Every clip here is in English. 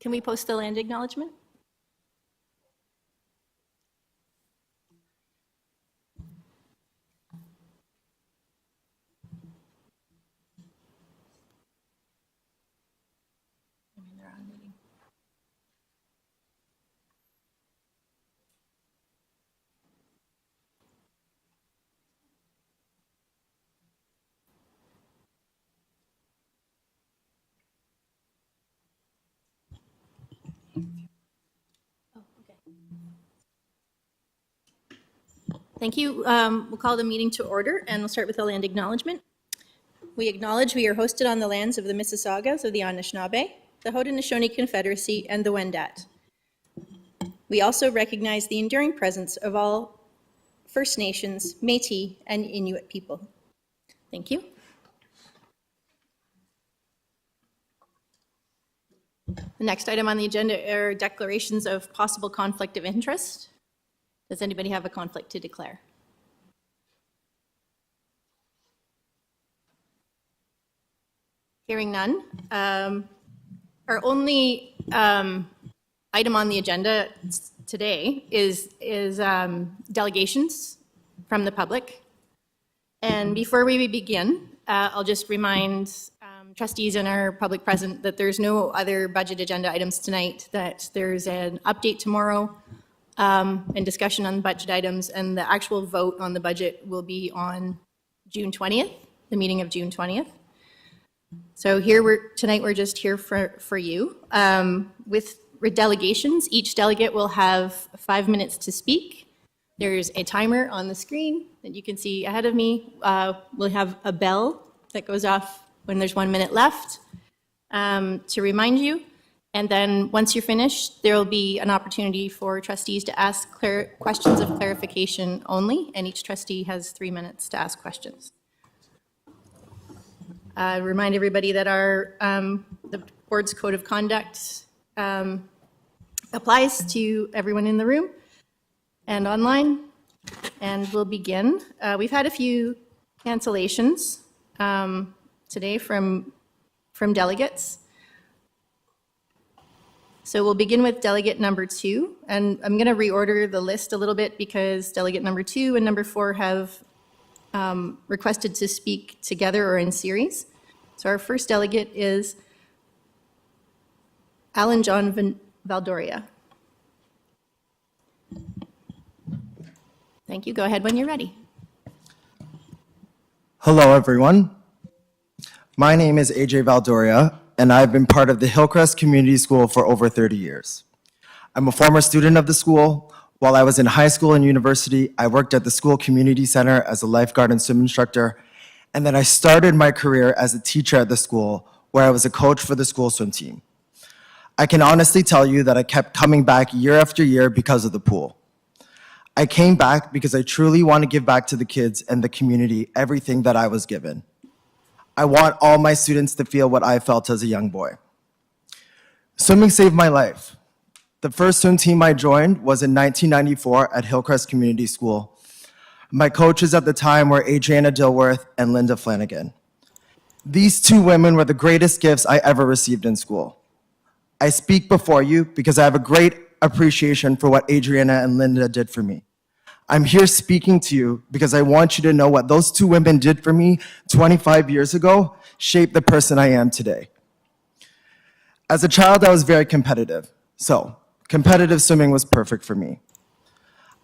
Can we post the land acknowledgement? They're on meeting. Oh, okay. Thank you. We'll call the meeting to order, and we'll start with the land acknowledgement. We acknowledge we are hosted on the lands of the Mississaugas of the Anishinaabe, the Haudenosaunee Confederacy, and the Wendat. We also recognize the enduring presence of all First Nations, Métis, and Inuit people. Thank you. The next item on the agenda are declarations of possible conflict of interest. Does anybody have a conflict to declare? Hearing none. Our only item on the agenda today is delegations from the public. And before we begin, I'll just remind trustees and our public present that there's no other budget agenda items tonight, that there's an update tomorrow and discussion on budget items, and the actual vote on the budget will be on June 20th, the meeting of June 20th. So here tonight we're just here for you. With delegations, each delegate will have 5 minutes to speak. There's a timer on the screen that you can see ahead of me. We'll have a bell that goes off when there's 1 minute left to remind you. And then once you're finished, there will be an opportunity for trustees to ask questions of clarification only, and each trustee has 3 minutes to ask questions. Remind everybody that the board's code of conduct applies to everyone in the room and online. And we'll begin. We've had a few cancellations today from delegates. So we'll begin with delegate number 2, and I'm going to reorder the list a little bit because delegate number 2 and number 4 have requested to speak together or in series. So our first delegate is Alan John Valdoria. Thank you. Go ahead when you're ready. Hello, everyone. My name is AJ Valdoria, and I've been part of the Hillcrest Community School for over 30 years. I'm a former student of the school. While I was in high school and university, I worked at the school community center as a lifeguard and swim instructor, and then I started my career as a teacher at the school, where I was a coach for the school swim team. I can honestly tell you that I kept coming back year after year because of the pool. I came back because I truly want to give back to the kids and the community everything that I was given. I want all my students to feel what I felt as a young boy. Swimming saved my life. The first swim team I joined was in 1994 at Hillcrest Community School. My coaches at the time were Adriana Dilworth and Linda Flanagan. These two women were the greatest gifts I ever received in school. I speak before you because I have a great appreciation for what Adriana and Linda did for me. I'm here speaking to you because I want you to know what those two women did for me 25 years ago shaped the person I am today. As a child, I was very competitive. So, competitive swimming was perfect for me.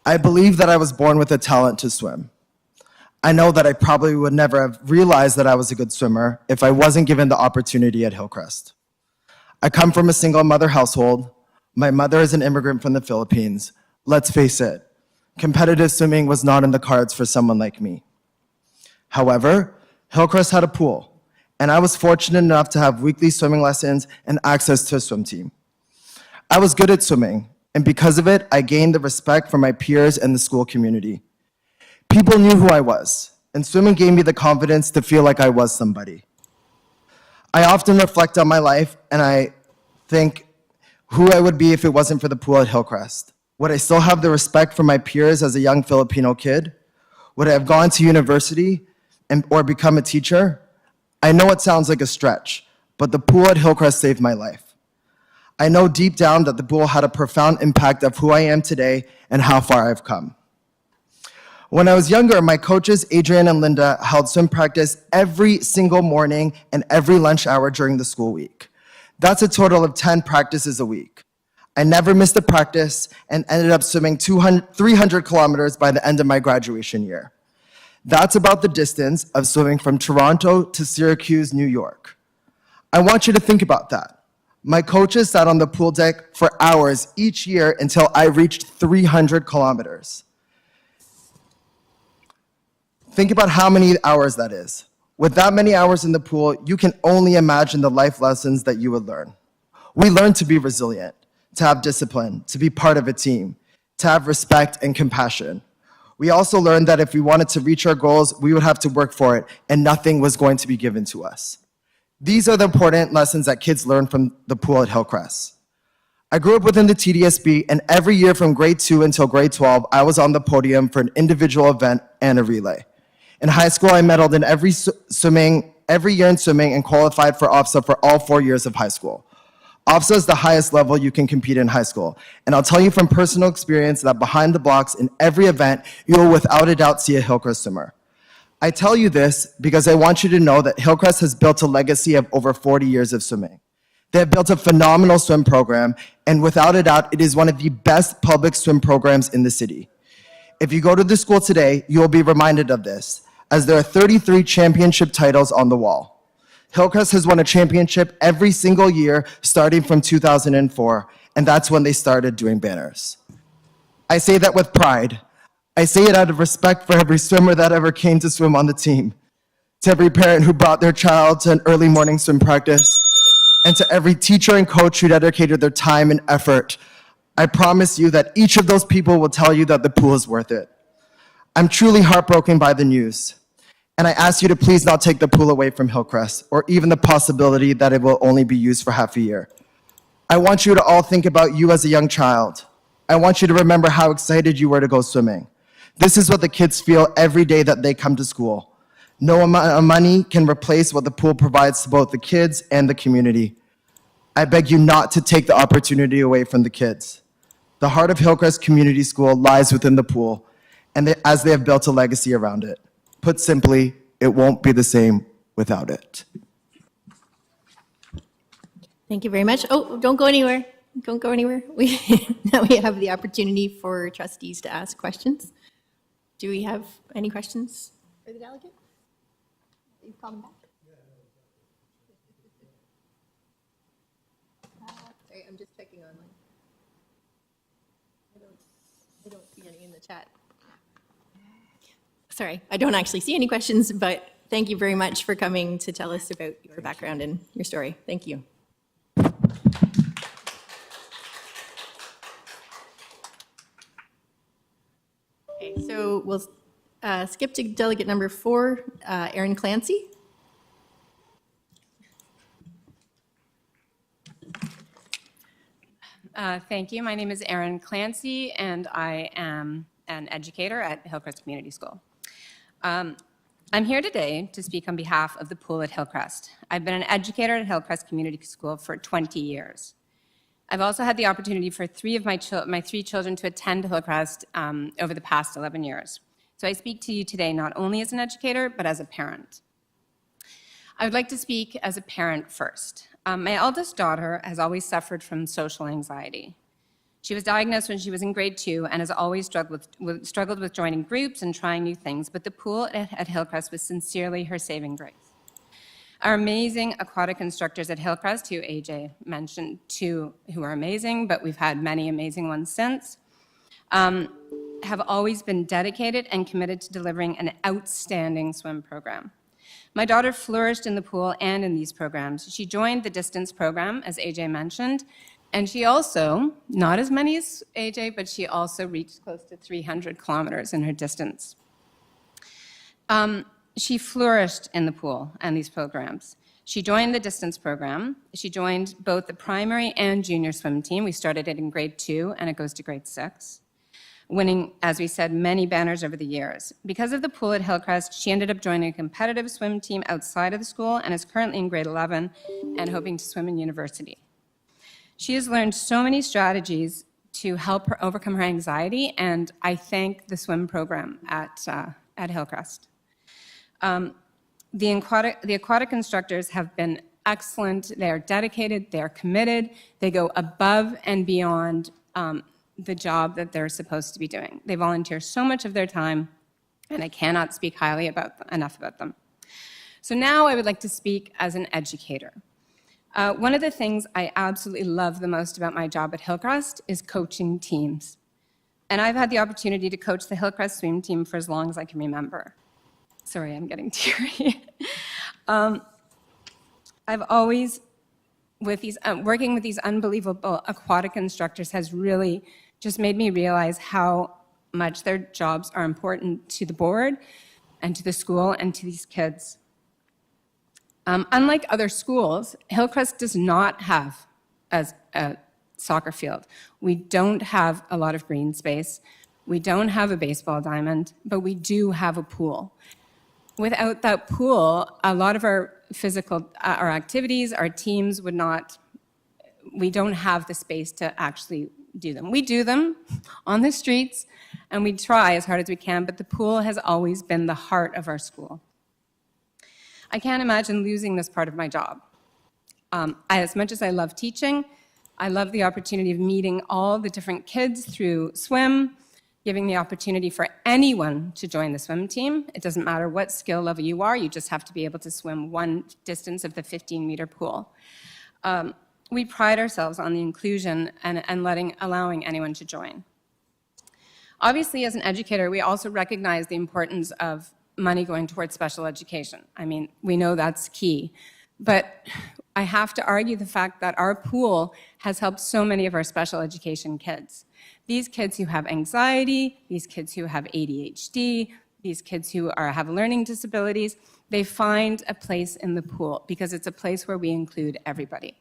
I believe that I was born with a talent to swim. I know that I probably would never have realized that I was a good swimmer if I wasn't given the opportunity at Hillcrest. I come from a single mother household. My mother is an immigrant from the Philippines. Let's face it, competitive swimming was not in the cards for someone like me. However, Hillcrest had a pool, and I was fortunate enough to have weekly swimming lessons and access to a swim team. I was good at swimming, and because of it, I gained the respect from my peers and the school community. People knew who I was, and swimming gave me the confidence to feel like I was somebody. I often reflect on my life, and I think who I would be if it wasn't for the pool at Hillcrest. Would I still have the respect for my peers as a young Filipino kid? Would I have gone to university or become a teacher? I know it sounds like a stretch, but the pool at Hillcrest saved my life. I know deep down that the pool had a profound impact of who I am today and how far I've come. When I was younger, my coaches, Adrian and Linda, held swim practice every single morning and every lunch hour during the school week. That's a total of 10 practices a week. I never missed a practice and ended up swimming 300 kilometers by the end of my graduation year. That's about the distance of swimming from Toronto to Syracuse, New York. I want you to think about that. My coaches sat on the pool deck for hours each year until I reached 300 kilometers. Think about how many hours that is. With that many hours in the pool, you can only imagine the life lessons that you would learn. We learn to be resilient, to have discipline, to be part of a team, to have respect and compassion. We also learned that if we wanted to reach our goals, we would have to work for it, and nothing was going to be given to us. These are the important lessons that kids learn from the pool at Hillcrest. I grew up within the TDSB, and every year from grade 2 until grade 12, I was on the podium for an individual event and a relay. In high school, I medaled in every year in swimming and qualified for OFSA for all 4 years of high school. OFSA is the highest level you can compete in high school. And I'll tell you from personal experience that behind the blocks in every event, you will without a doubt see a Hillcrest swimmer. I tell you this because I want you to know that Hillcrest has built a legacy of over 40 years of swimming. They have built a phenomenal swim program, and without a doubt, it is one of the best public swim programs in the city. If you go to the school today, you will be reminded of this, as there are 33 championship titles on the wall. Hillcrest has won a championship every single year starting from 2004, and that's when they started doing banners. I say that with pride. I say it out of respect for every swimmer that ever came to swim on the team, to every parent who brought their child to an early morning swim practice, and to every teacher and coach who dedicated their time and effort. I promise you that each of those people will tell you that the pool is worth it. I'm truly heartbroken by the news. And I ask you to please not take the pool away from Hillcrest, or even the possibility that it will only be used for half a year. I want you to all think about you as a young child. I want you to remember how excited you were to go swimming. This is what the kids feel every day that they come to school. No amount of money can replace what the pool provides to both the kids and the community. I beg you not to take the opportunity away from the kids. The heart of Hillcrest Community School lies within the pool, and as they have built a legacy around it. Put simply, it won't be the same without it. Thank you very much. Oh, don't go anywhere. Don't go anywhere. Now we have the opportunity for trustees to ask questions. Do we have any questions for the delegate? You call them back. Sorry, I'm just checking online. I don't see any in the chat. Sorry, I don't actually see any questions, but thank you very much for coming to tell us about your background and your story. Thank you. Okay, so we'll skip to delegate number 4, Erin Clancy. Thank you. My name is Erin Clancy, and I am an educator at Hillcrest Community School. I'm here today to speak on behalf of the pool at Hillcrest. I've been an educator at Hillcrest Community School for 20 years. I've also had the opportunity for my three children to attend Hillcrest over the past 11 years. So I speak to you today not only as an educator, but as a parent. I would like to speak as a parent first. My eldest daughter has always suffered from social anxiety. She was diagnosed when she was in grade 2 and has always struggled with joining groups and trying new things, but the pool at Hillcrest was sincerely her saving grace. Our amazing aquatic instructors at Hillcrest, who AJ mentioned, 2 who are amazing, but we've had many amazing ones since, have always been dedicated and committed to delivering an outstanding swim program. My daughter flourished in the pool and in these programs. She joined the distance program, as AJ mentioned, and she also, not as many as AJ, but she also reached close to 300 kilometers in her distance. She flourished in the pool and these programs. She joined the distance program. She joined both the primary and junior swim team. We started it in grade 2, and it goes to grade 6, winning, as we said, many banners over the years. Because of the pool at Hillcrest, she ended up joining a competitive swim team outside of the school and is currently in grade 11 and hoping to swim in university. She has learned so many strategies to help her overcome her anxiety, and I thank the swim program at Hillcrest. The aquatic instructors have been excellent. They are dedicated, they are committed, they go above and beyond the job that they're supposed to be doing. They volunteer so much of their time, and I cannot speak highly enough about them. So now I would like to speak as an educator. One of the things I absolutely love the most about my job at Hillcrest is coaching teams. And I've had the opportunity to coach the Hillcrest swim team for as long as I can remember. Sorry, I'm getting teary. I've always, working with these unbelievable aquatic instructors has really just made me realize how much their jobs are important to the board and to the school and to these kids. Unlike other schools, Hillcrest does not have a soccer field. We don't have a lot of green space. We don't have a baseball diamond, but we do have a pool. Without that pool, a lot of our our activities, our teams we don't have the space to actually do them. We do them on the streets, and we try as hard as we can, but the pool has always been the heart of our school. I can't imagine losing this part of my job. As much as I love teaching, I love the opportunity of meeting all the different kids through swim, giving the opportunity for anyone to join the swim team. It doesn't matter what skill level you are, you just have to be able to swim one distance of the 15-meter pool. We pride ourselves on the inclusion and allowing anyone to join. Obviously, as an educator, we also recognize the importance of money going towards special education. I mean, we know that's key. But I have to argue the fact that our pool has helped so many of our special education kids. These kids who have anxiety, these kids who have ADHD, these kids who have learning disabilities, they find a place in the pool because it's a place where we include everybody.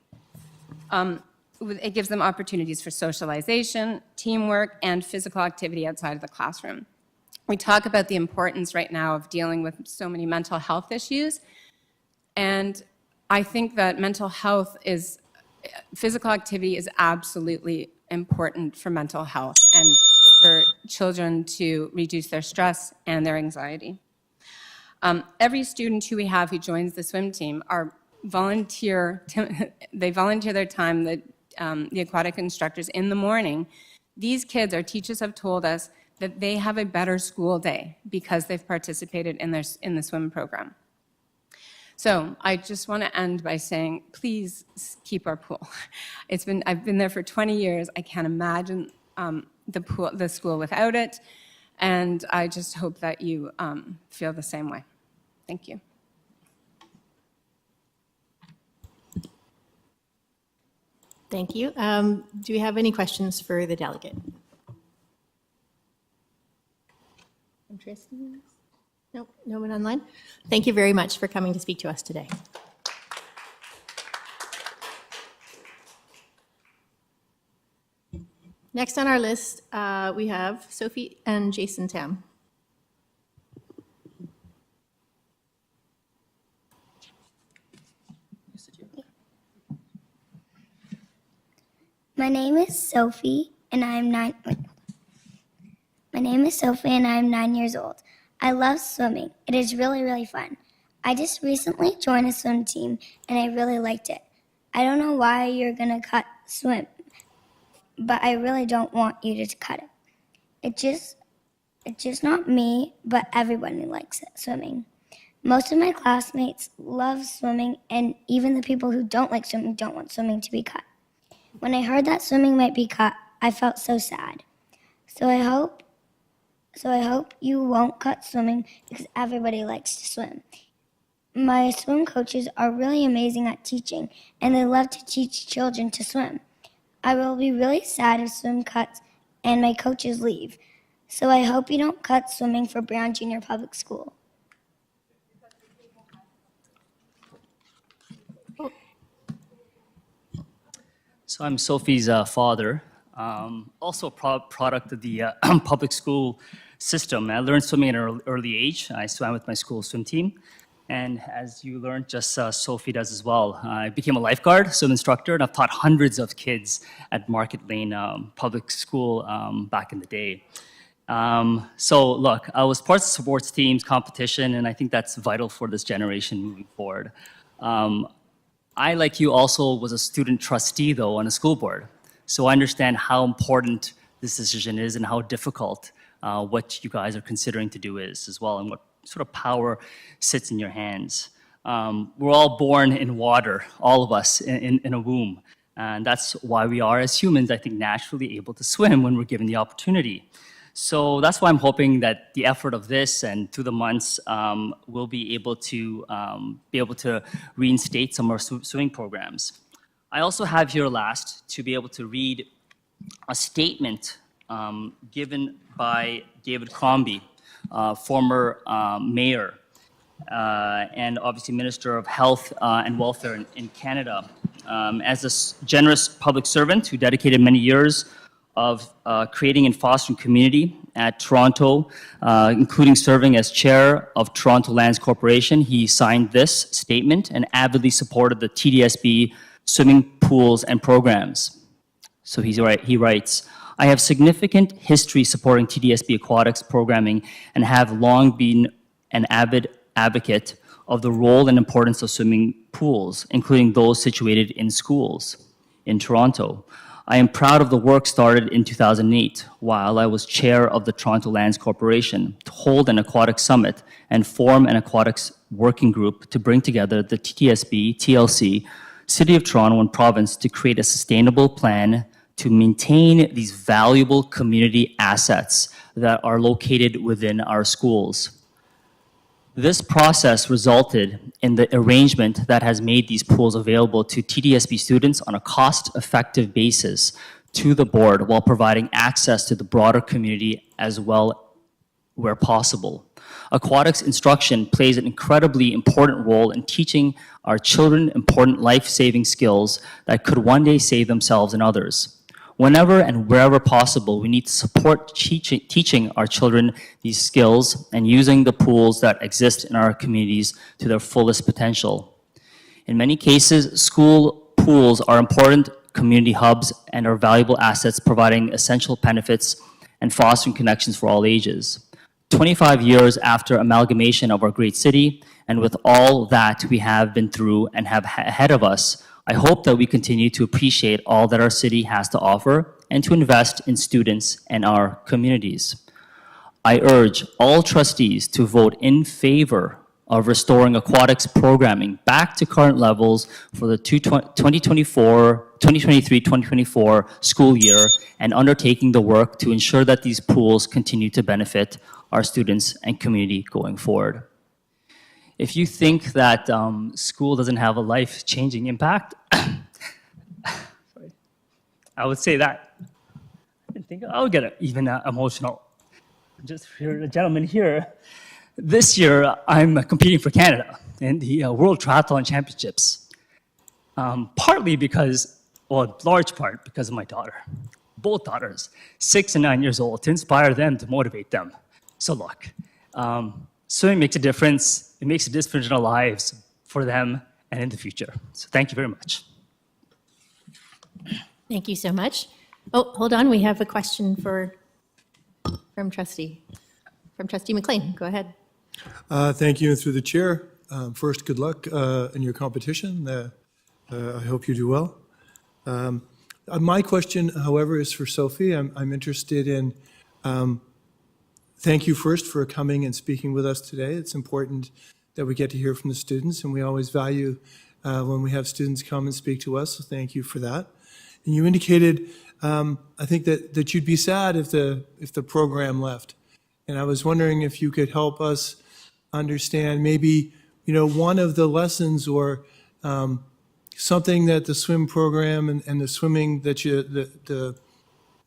It gives them opportunities for socialization, teamwork, and physical activity outside of the classroom. We talk about the importance right now of dealing with so many mental health issues, and I think that physical activity is absolutely important for mental health and for children to reduce their stress and their anxiety. Every student who we have who joins the swim team they volunteer their time, the aquatic instructors in the morning. These kids, our teachers have told us that they have a better school day because they've participated in the swim program. So I just want to end by saying, please keep our pool. I've been there for 20 years. I can't imagine the school without it, and I just hope that you feel the same way. Thank you. Thank you. Do we have any questions for the delegate? Interesting. Nope, no one online. Thank you very much for coming to speak to us today. Next on our list, we have Sophie and Jason Tam. My name is Sophie, and I'm 9. My name is Sophie, and I'm 9 years old. I love swimming. It is really, really fun. I just recently joined a swim team, and I really liked it. I don't know why you're gonna cut swim, but I really don't want you to cut it. It's just not me, but everyone who likes it, swimming. Most of my classmates love swimming, and even the people who don't like swimming don't want swimming to be cut. When I heard that swimming might be cut, I felt so sad. So I hope you won't cut swimming because everybody likes to swim. My swim coaches are really amazing at teaching, and they love to teach children to swim. I will be really sad if swim cuts and my coaches leave. So I hope you don't cut swimming for Brown Junior Public School. So I'm Sophie's father, also a product of the public school system. I learned swimming at an early age. I swam with my school swim team. And as you learned, just Sophie does as well. I became a lifeguard, swim instructor, and I've taught hundreds of kids at Market Lane Public School back in the day. So look, I was part of sports teams, competition, and I think that's vital for this generation moving forward. I, like you, also was a student trustee, though, on a school board. So I understand how important this decision is and how difficult what you guys are considering to do is as well, and what sort of power sits in your hands. We're all born in water, all of us, in a womb. And that's why we are, as humans, I think, naturally able to swim when we're given the opportunity. So that's why I'm hoping that the effort of this and through the months, we'll be able to reinstate some of our swimming programs. I also have here last to be able to read a statement given by David Crombie, former mayor and obviously Minister of Health and Welfare in Canada. As a generous public servant who dedicated many years of creating and fostering community at Toronto, including serving as chair of Toronto Lands Corporation, he signed this statement and avidly supported the TDSB swimming pools and programs. So he writes, I have significant history supporting TDSB aquatics programming and have long been an avid advocate of the role and importance of swimming pools, including those situated in schools in Toronto. I am proud of the work started in 2008 while I was chair of the Toronto Lands Corporation to hold an aquatic summit and form an aquatics working group to bring together the TDSB, TLC, City of Toronto and province to create a sustainable plan to maintain these valuable community assets that are located within our schools. This process resulted in the arrangement that has made these pools available to TDSB students on a cost-effective basis to the board while providing access to the broader community as well where possible. Aquatics instruction plays an incredibly important role in teaching our children important life-saving skills that could one day save themselves and others. Whenever and wherever possible, we need to support teaching our children these skills and using the pools that exist in our communities to their fullest potential. In many cases, school pools are important community hubs and are valuable assets providing essential benefits and fostering connections for all ages. 25 years after amalgamation of our great city, and with all that we have been through and have ahead of us, I hope that we continue to appreciate all that our city has to offer and to invest in students and our communities. I urge all trustees to vote in favor of restoring aquatics programming back to current levels for the 2023-2024 school year and undertaking the work to ensure that these pools continue to benefit our students and community going forward. If you think that school doesn't have a life-changing impact, I would say that. I didn't think I would get even emotional. Just for the gentleman here, this year I'm competing for Canada in the World Triathlon Championships. Partly because, well, large part because of my daughter. Both daughters, 6 and 9 years old, to inspire them, to motivate them. So look, swimming makes a difference. It makes a difference in our lives for them and in the future. So thank you very much. Thank you so much. Oh, hold on, we have a question from Trustee McLean. Go ahead. Thank you, and through the chair, first, good luck in your competition. I hope you do well. My question, however, is for Sophie. I'm interested in, thank you first for coming and speaking with us today. It's important that we get to hear from the students, and we always value when we have students come and speak to us, so thank you for that. And you indicated, I think that you'd be sad if the program left. And I was wondering if you could help us understand maybe, one of the lessons or something that the swim program and the swimming that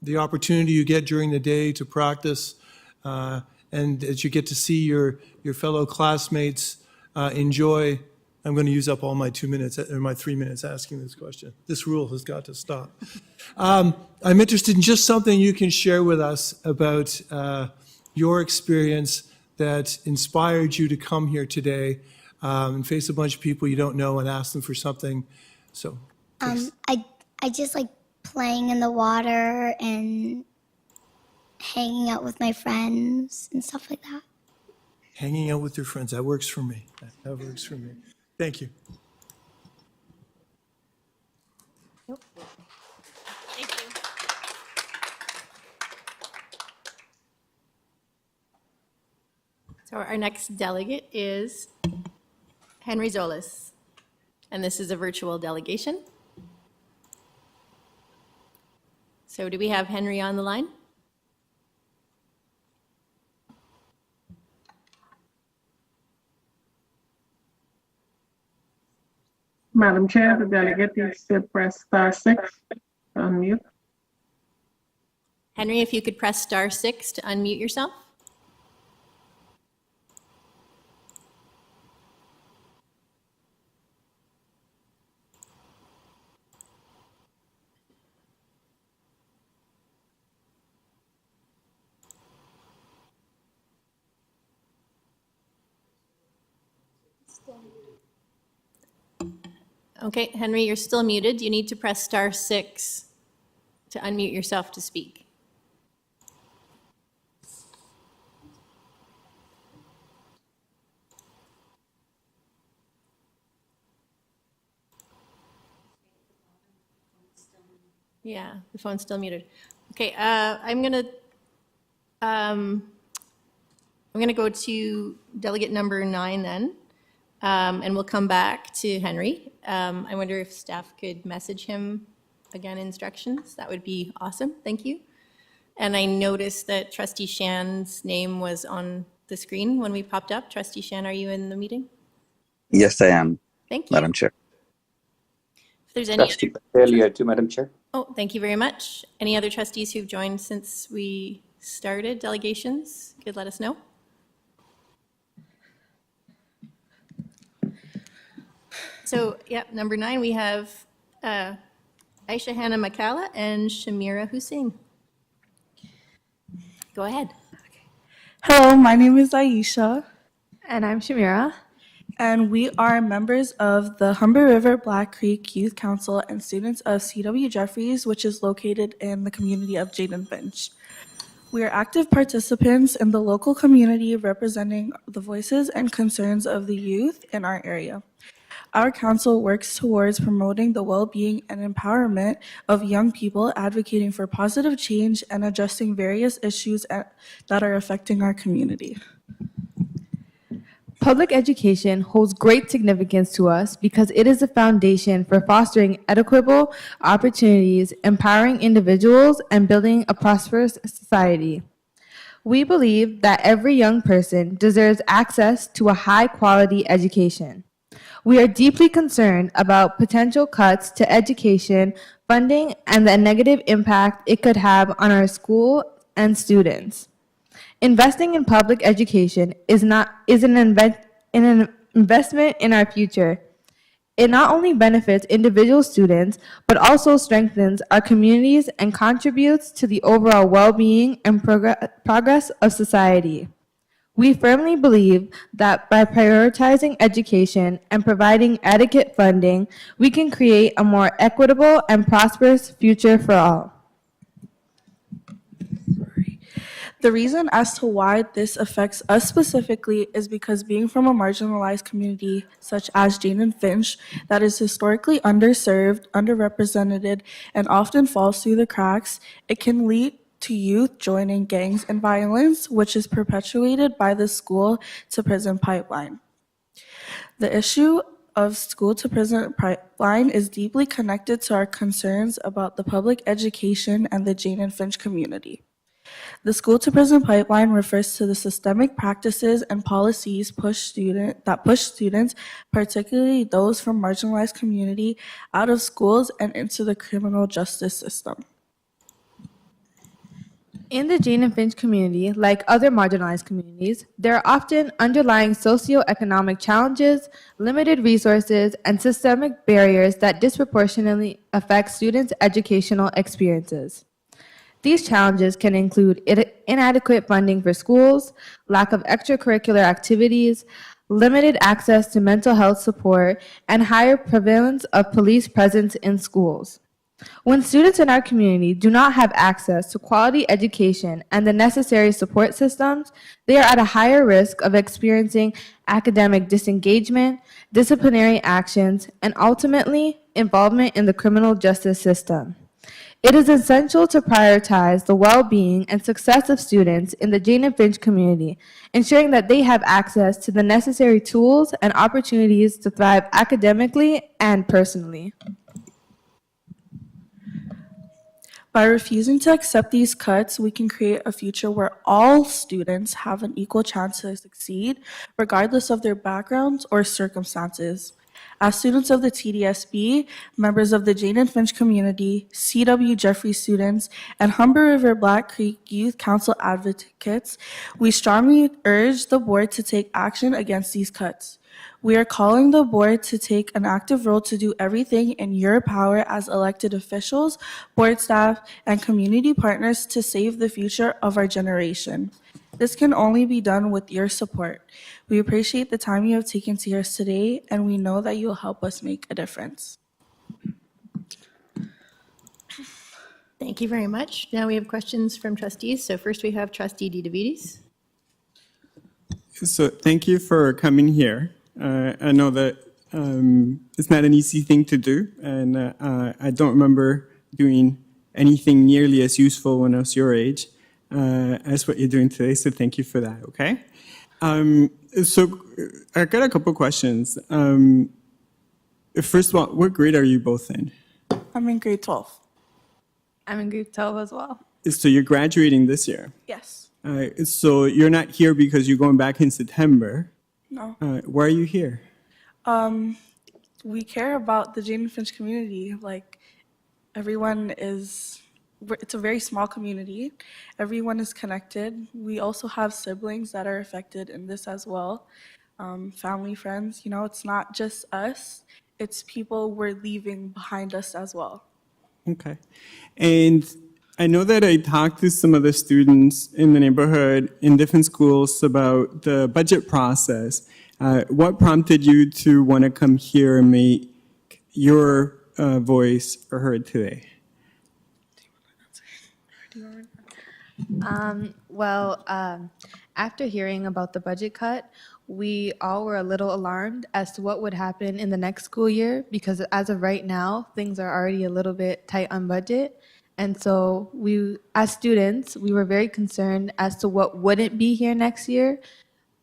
the opportunity you get during the day to practice and that you get to see your fellow classmates enjoy. I'm going to use up all my 2 minutes or my 3 minutes asking this question. This rule has got to stop. I'm interested in just something you can share with us about your experience that inspired you to come here today and face a bunch of people you don't know and ask them for something. So I just like playing in the water and hanging out with my friends and stuff like that. hanging out with your friends, that works for me. That works for me. Thank you. Thank you. So our next delegate is Henry Zolis, and this is a virtual delegation. So do we have Henry on the line? Madam Chair, the delegate needs to press *6 to unmute. Henry, if you could press *6 to unmute yourself. Okay, Henry, you're still muted. You need to press *6 to unmute yourself to speak. Yeah, the phone's still muted. Okay, I'm gonna go to delegate number 9 then, and we'll come back to Henry. I wonder if staff could message him again instructions. That would be awesome. Thank you. And I noticed that Trustee Shan's name was on the screen when we popped up. Trustee Shan, are you in the meeting? Yes, I am, Thank you. Madam Chair. If there's any. Trustee Patel here too, Madam Chair. Oh, thank you very much. Any other trustees who've joined since we started delegations could let us know. So, yeah, number 9, we have Aisha Hannah Makala and Shamira Hussein. Go ahead. Hello, my name is Aisha, And I'm Shamira. and we are members of the Humber River Black Creek Youth Council and students of C.W. Jeffries, which is located in the community of Jayden Finch. We are active participants in the local community representing the voices and concerns of the youth in our area. Our council works towards promoting the well-being and empowerment of young people, advocating for positive change and addressing various issues that are affecting our community. Public education holds great significance to us because it is the foundation for fostering equitable opportunities, empowering individuals, and building a prosperous society. We believe that every young person deserves access to a high-quality education. We are deeply concerned about potential cuts to education funding and the negative impact it could have on our school and students. Investing in public education is an investment in our future. It not only benefits individual students, but also strengthens our communities and contributes to the overall well-being and progress of society. We firmly believe that by prioritizing education and providing adequate funding, we can create a more equitable and prosperous future for all. The reason as to why this affects us specifically is because being from a marginalized community such as Jayden Finch that is historically underserved, underrepresented, and often falls through the cracks, it can lead to youth joining gangs and violence, which is perpetuated by the school-to-prison pipeline. The issue of school-to-prison pipeline is deeply connected to our concerns about the public education and the Jayden Finch community. The school-to-prison pipeline refers to the systemic practices and policies that push students, particularly those from marginalized community, out of schools and into the criminal justice system. In the Jayden Finch community, like other marginalized communities, there are often underlying socioeconomic challenges, limited resources, and systemic barriers that disproportionately affect students' educational experiences. These challenges can include inadequate funding for schools, lack of extracurricular activities, limited access to mental health support, and higher prevalence of police presence in schools. When students in our community do not have access to quality education and the necessary support systems, they are at a higher risk of experiencing academic disengagement, disciplinary actions, and ultimately involvement in the criminal justice system. It is essential to prioritize the well-being and success of students in the Jane and Finch community, ensuring that they have access to the necessary tools and opportunities to thrive academically and personally. By refusing to accept these cuts, we can create a future where all students have an equal chance to succeed, regardless of their backgrounds or circumstances. As students of the TDSB, members of the Jane and Finch community, CW Jeffrey students, and Humber River Black Creek Youth Council advocates, we strongly urge the board to take action against these cuts. We are calling the board to take an active role to do everything in your power as elected officials, board staff, and community partners to save the future of our generation. This can only be done with your support. We appreciate the time you have taken to hear us today, and we know that you will help us make a difference. Thank you very much. Now we have questions from trustees. So first we have trustee DeVitis. So thank you for coming here. I know that it's not an easy thing to do, and I don't remember doing anything nearly as useful when I was your age as what you're doing today, so thank you for that, okay? So I got a couple questions. First of all, what grade are you both in? I'm in grade 12. I'm in grade 12 as well. So you're graduating this year. Yes. So you're not here because you're going back in September. No. Why are you here? We care about the Jane and Finch community. Like, it's a very small community. Everyone is connected. We also have siblings that are affected in this as well. Family, friends, it's not just us. It's people we're leaving behind us as well. Okay. And I know that I talked to some of the students in the neighborhood in different schools about the budget process. What prompted you to want to come here and make your voice heard today? After hearing about the budget cut, we all were a little alarmed as to what would happen in the next school year, because as of right now, things are already a little bit tight on budget. And so we, as students, we were very concerned as to what wouldn't be here next year,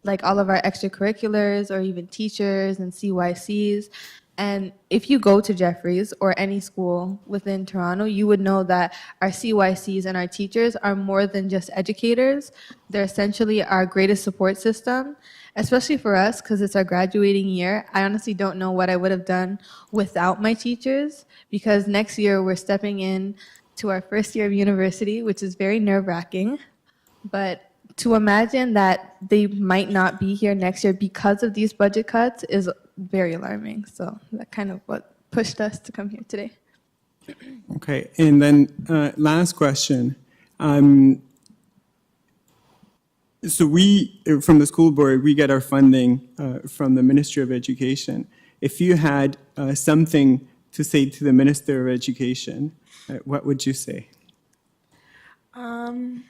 like all of our extracurriculars or even teachers and CYCs. And if you go to Jeffries or any school within Toronto, you would know that our CYCs and our teachers are more than just educators. They're essentially our greatest support system, especially for us because it's our graduating year. I honestly don't know what I would have done without my teachers, because next year we're stepping in to our first year of university, which is very nerve-wracking. But to imagine that they might not be here next year because of these budget cuts is very alarming. So that kind of what pushed us to come here today. Okay, and then last question. So we, from the school board, we get our funding from the Ministry of Education. If you had something to say to the Minister of Education, what would you say? I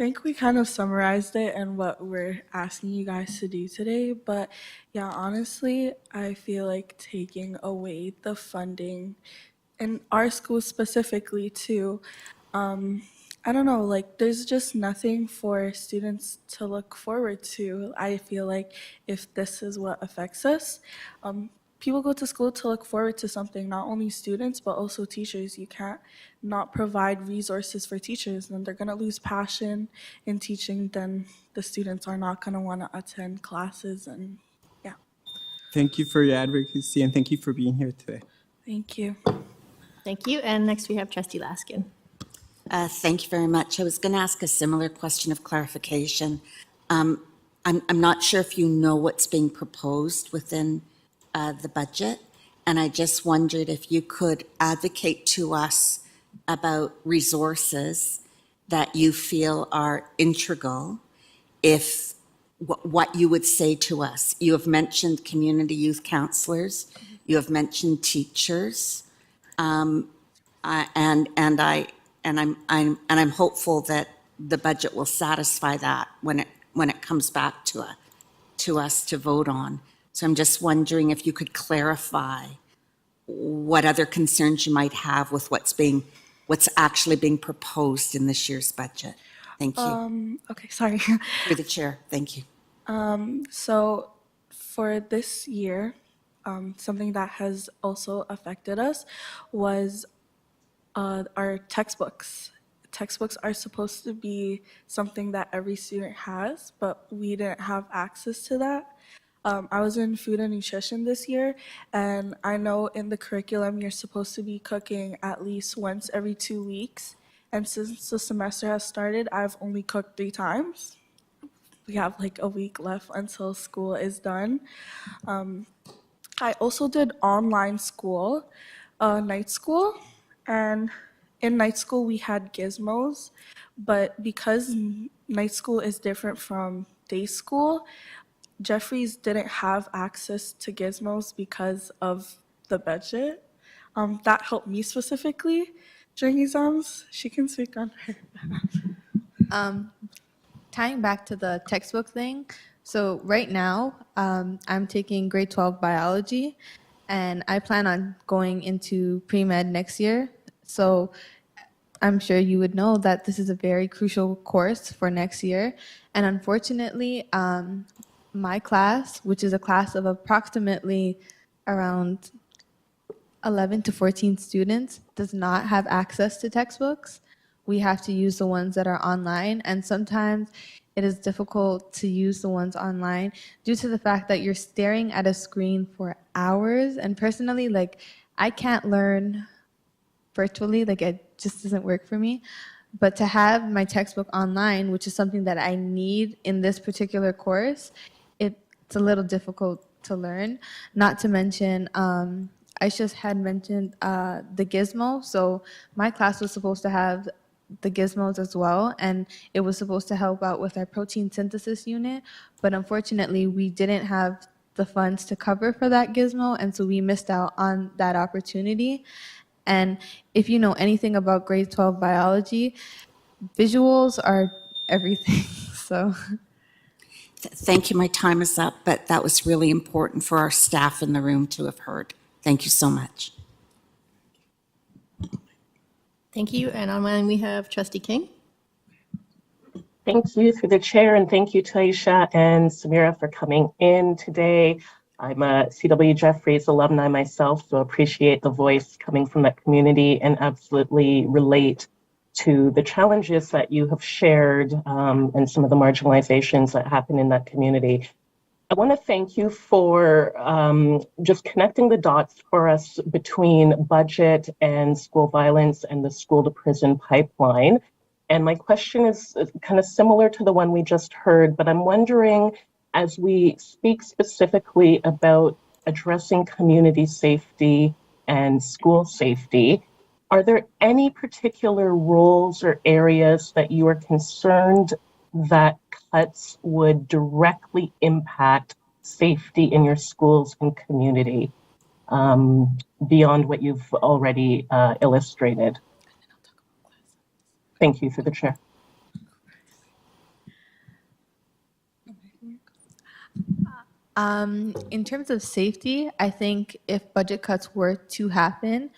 think we kind of summarized it in what we're asking you guys to do today. But yeah, honestly, I feel like taking away the funding in our school specifically too, I don't know, like there's just nothing for students to look forward to. I feel like if this is what affects us, people go to school to look forward to something, not only students, but also teachers. You can't not provide resources for teachers, and they're going to lose passion in teaching, then the students are not going to want to attend classes, and yeah. Thank you for your advocacy, and thank you for being here today. Thank you. Thank you. And next we have trustee Laskin. Thank you very much. I was going to ask a similar question of clarification. I'm not sure if you know what's being proposed within the budget, and I just wondered if you could advocate to us about resources that you feel are integral if what you would say to us. You have mentioned community youth counselors. You have mentioned teachers. I'm hopeful that the budget will satisfy that when it comes back to us to vote on. So I'm just wondering if you could clarify what other concerns you might have with what's actually being proposed in this year's budget. Thank you. Okay, sorry. Through the chair, thank you. So for this year, something that has also affected us was our textbooks. Textbooks are supposed to be something that every student has, but we didn't have access to that. I was in food and nutrition this year, and I know in the curriculum you're supposed to be cooking at least once every 2 weeks. And since the semester has started, I've only cooked 3 times. We have like a week left until school is done. I also did online school, night school, and in night school we had gizmos, but because night school is different from day school, Jeffries didn't have access to gizmos because of the budget. That helped me specifically during exams. She can speak on her. Tying back to the textbook thing, so right now I'm taking grade 12 biology, and I plan on going into pre-med next year. So I'm sure you would know that this is a very crucial course for next year. And unfortunately, my class, which is a class of approximately around 11 to 14 students, does not have access to textbooks. We have to use the ones that are online, and sometimes it is difficult to use the ones online due to the fact that you're staring at a screen for hours. And personally, like, I can't learn virtually, like it just doesn't work for me. But to have my textbook online, which is something that I need in this particular course, it's a little difficult to learn. Not to mention, I just had mentioned the gizmo. So my class was supposed to have the gizmos as well, and it was supposed to help out with our protein synthesis unit. But unfortunately, we didn't have the funds to cover for that gizmo, and so we missed out on that opportunity. And if you know anything about grade 12 biology, visuals are everything. So Thank you. My time is up, but that was really important for our staff in the room to have heard. Thank you so much. Thank you. And online we have Trustee King. Thank you through the chair, and thank you, Taisha and Samira, for coming in today. I'm a CW Jeffries alumni myself, so appreciate the voice coming from that community and absolutely relate to the challenges that you have shared and some of the marginalizations that happen in that community. I want to thank you for just connecting the dots for us between budget and school violence and the school to prison pipeline. And my question is kind of similar to the one we just heard, but I'm wondering, as we speak specifically about addressing community safety and school safety, are there any particular roles or areas that you are concerned that cuts would directly impact safety in your schools and community beyond what you've already illustrated? Thank you, through the chair. In terms of safety, I think if budget cuts were to happen,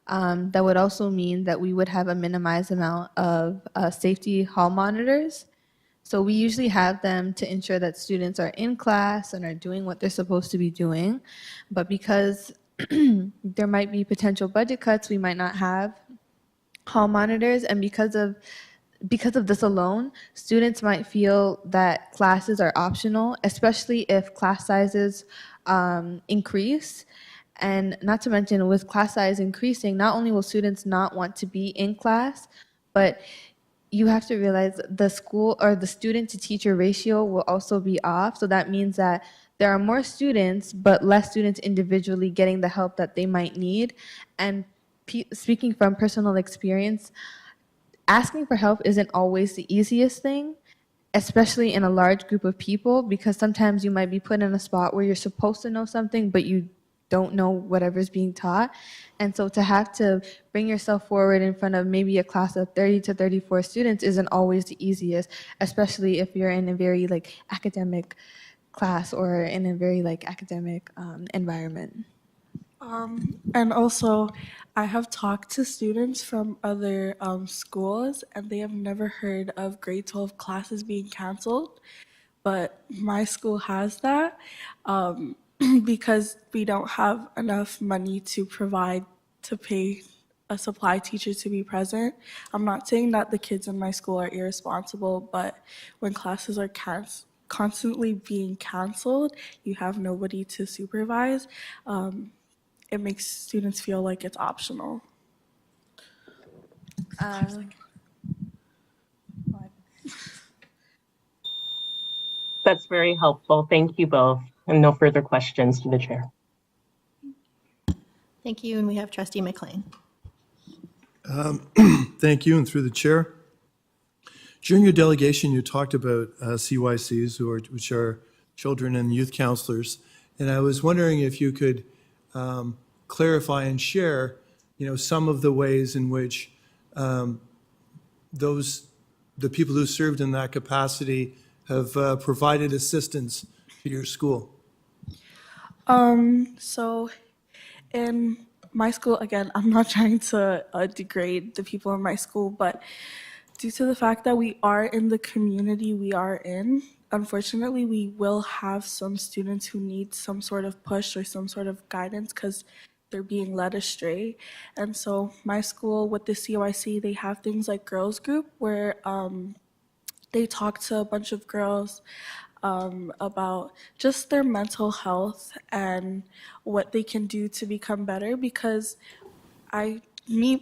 that would also mean that we would have a minimized amount of safety hall monitors. So we usually have them to ensure that students are in class and are doing what they're supposed to be doing. But because there might be potential budget cuts, we might not have hall monitors. And because of this alone, students might feel that classes are optional, especially if class sizes increase. And not to mention, with class size increasing, not only will students not want to be in class, but you have to realize the school or the student to teacher ratio will also be off. So that means that there are more students, but less students individually getting the help that they might need. And speaking from personal experience, asking for help isn't always the easiest thing. especially in a large group of people, because sometimes you might be put in a spot where you're supposed to know something, but you don't know whatever's being taught. And so to have to bring yourself forward in front of maybe a class of 30 to 34 students isn't always the easiest, especially if you're in a very like academic class or in a very like academic environment. And also, I have talked to students from other schools, and they have never heard of grade 12 classes being canceled, but my school has that because we don't have enough money to provide to pay a supply teacher to be present. I'm not saying that the kids in my school are irresponsible, but when classes are constantly being canceled, you have nobody to supervise. It makes students feel like it's optional. That's very helpful. Thank you both. And no further questions to the chair. Thank you, and we have trustee McLean. Thank you, and through the chair. During your delegation, you talked about CYCs, which are children and youth counselors, and I was wondering if you could clarify and share, some of the ways in which the people who served in that capacity have provided assistance to your school. So in my school, again, I'm not trying to degrade the people in my school, but due to the fact that we are in the community we are in, unfortunately, we will have some students who need some sort of push or some sort of guidance because they're being led astray. And so my school with the CYC, they have things like girls group where they talk to a bunch of girls about just their mental health and what they can do to become better, because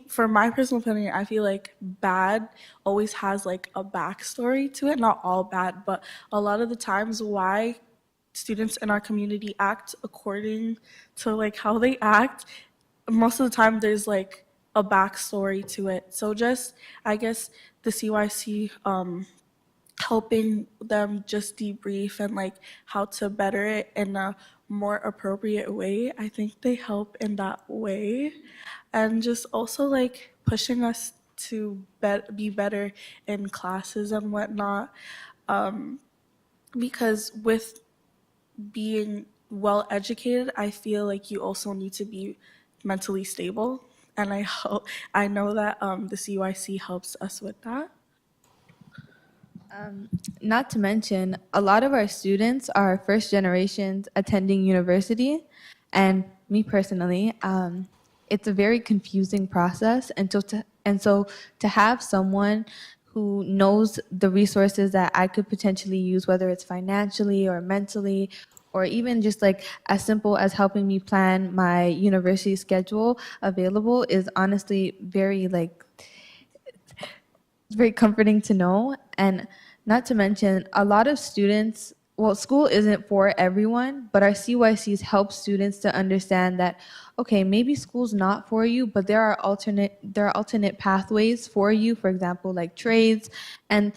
for my personal opinion, I feel like bad always has like a backstory to it. Not all bad, but a lot of the times why students in our community act according to like how they act, most of the time there's like a backstory to it. So just, I guess the CYC helping them just debrief and like how to better it in a more appropriate way. I think they help in that way. And just also like pushing us to be better in classes and whatnot. Because with being well educated, I feel like you also need to be mentally stable. And I know that the CYC helps us with that. Not to mention, a lot of our students are first generations attending university, and me personally, it's a very confusing process. And so to have someone who knows the resources that I could potentially use, whether it's financially or mentally, or even just like as simple as helping me plan my university schedule available, is honestly very comforting to know. And not to mention, a lot of students, well, school isn't for everyone, but our CYCs help students to understand that, okay, maybe school's not for you, but there are alternate pathways for you, for example, like trades, and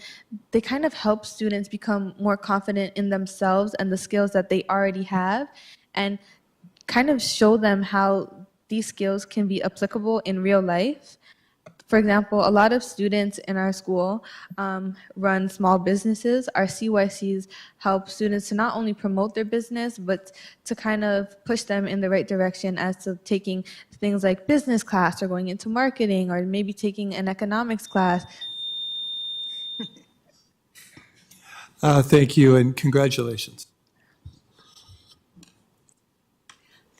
they kind of help students become more confident in themselves and the skills that they already have, and kind of show them how these skills can be applicable in real life. For example, a lot of students in our school run small businesses. Our CYCs help students to not only promote their business, but to kind of push them in the right direction as to taking things like business class or going into marketing or maybe taking an economics class. Thank you, and congratulations.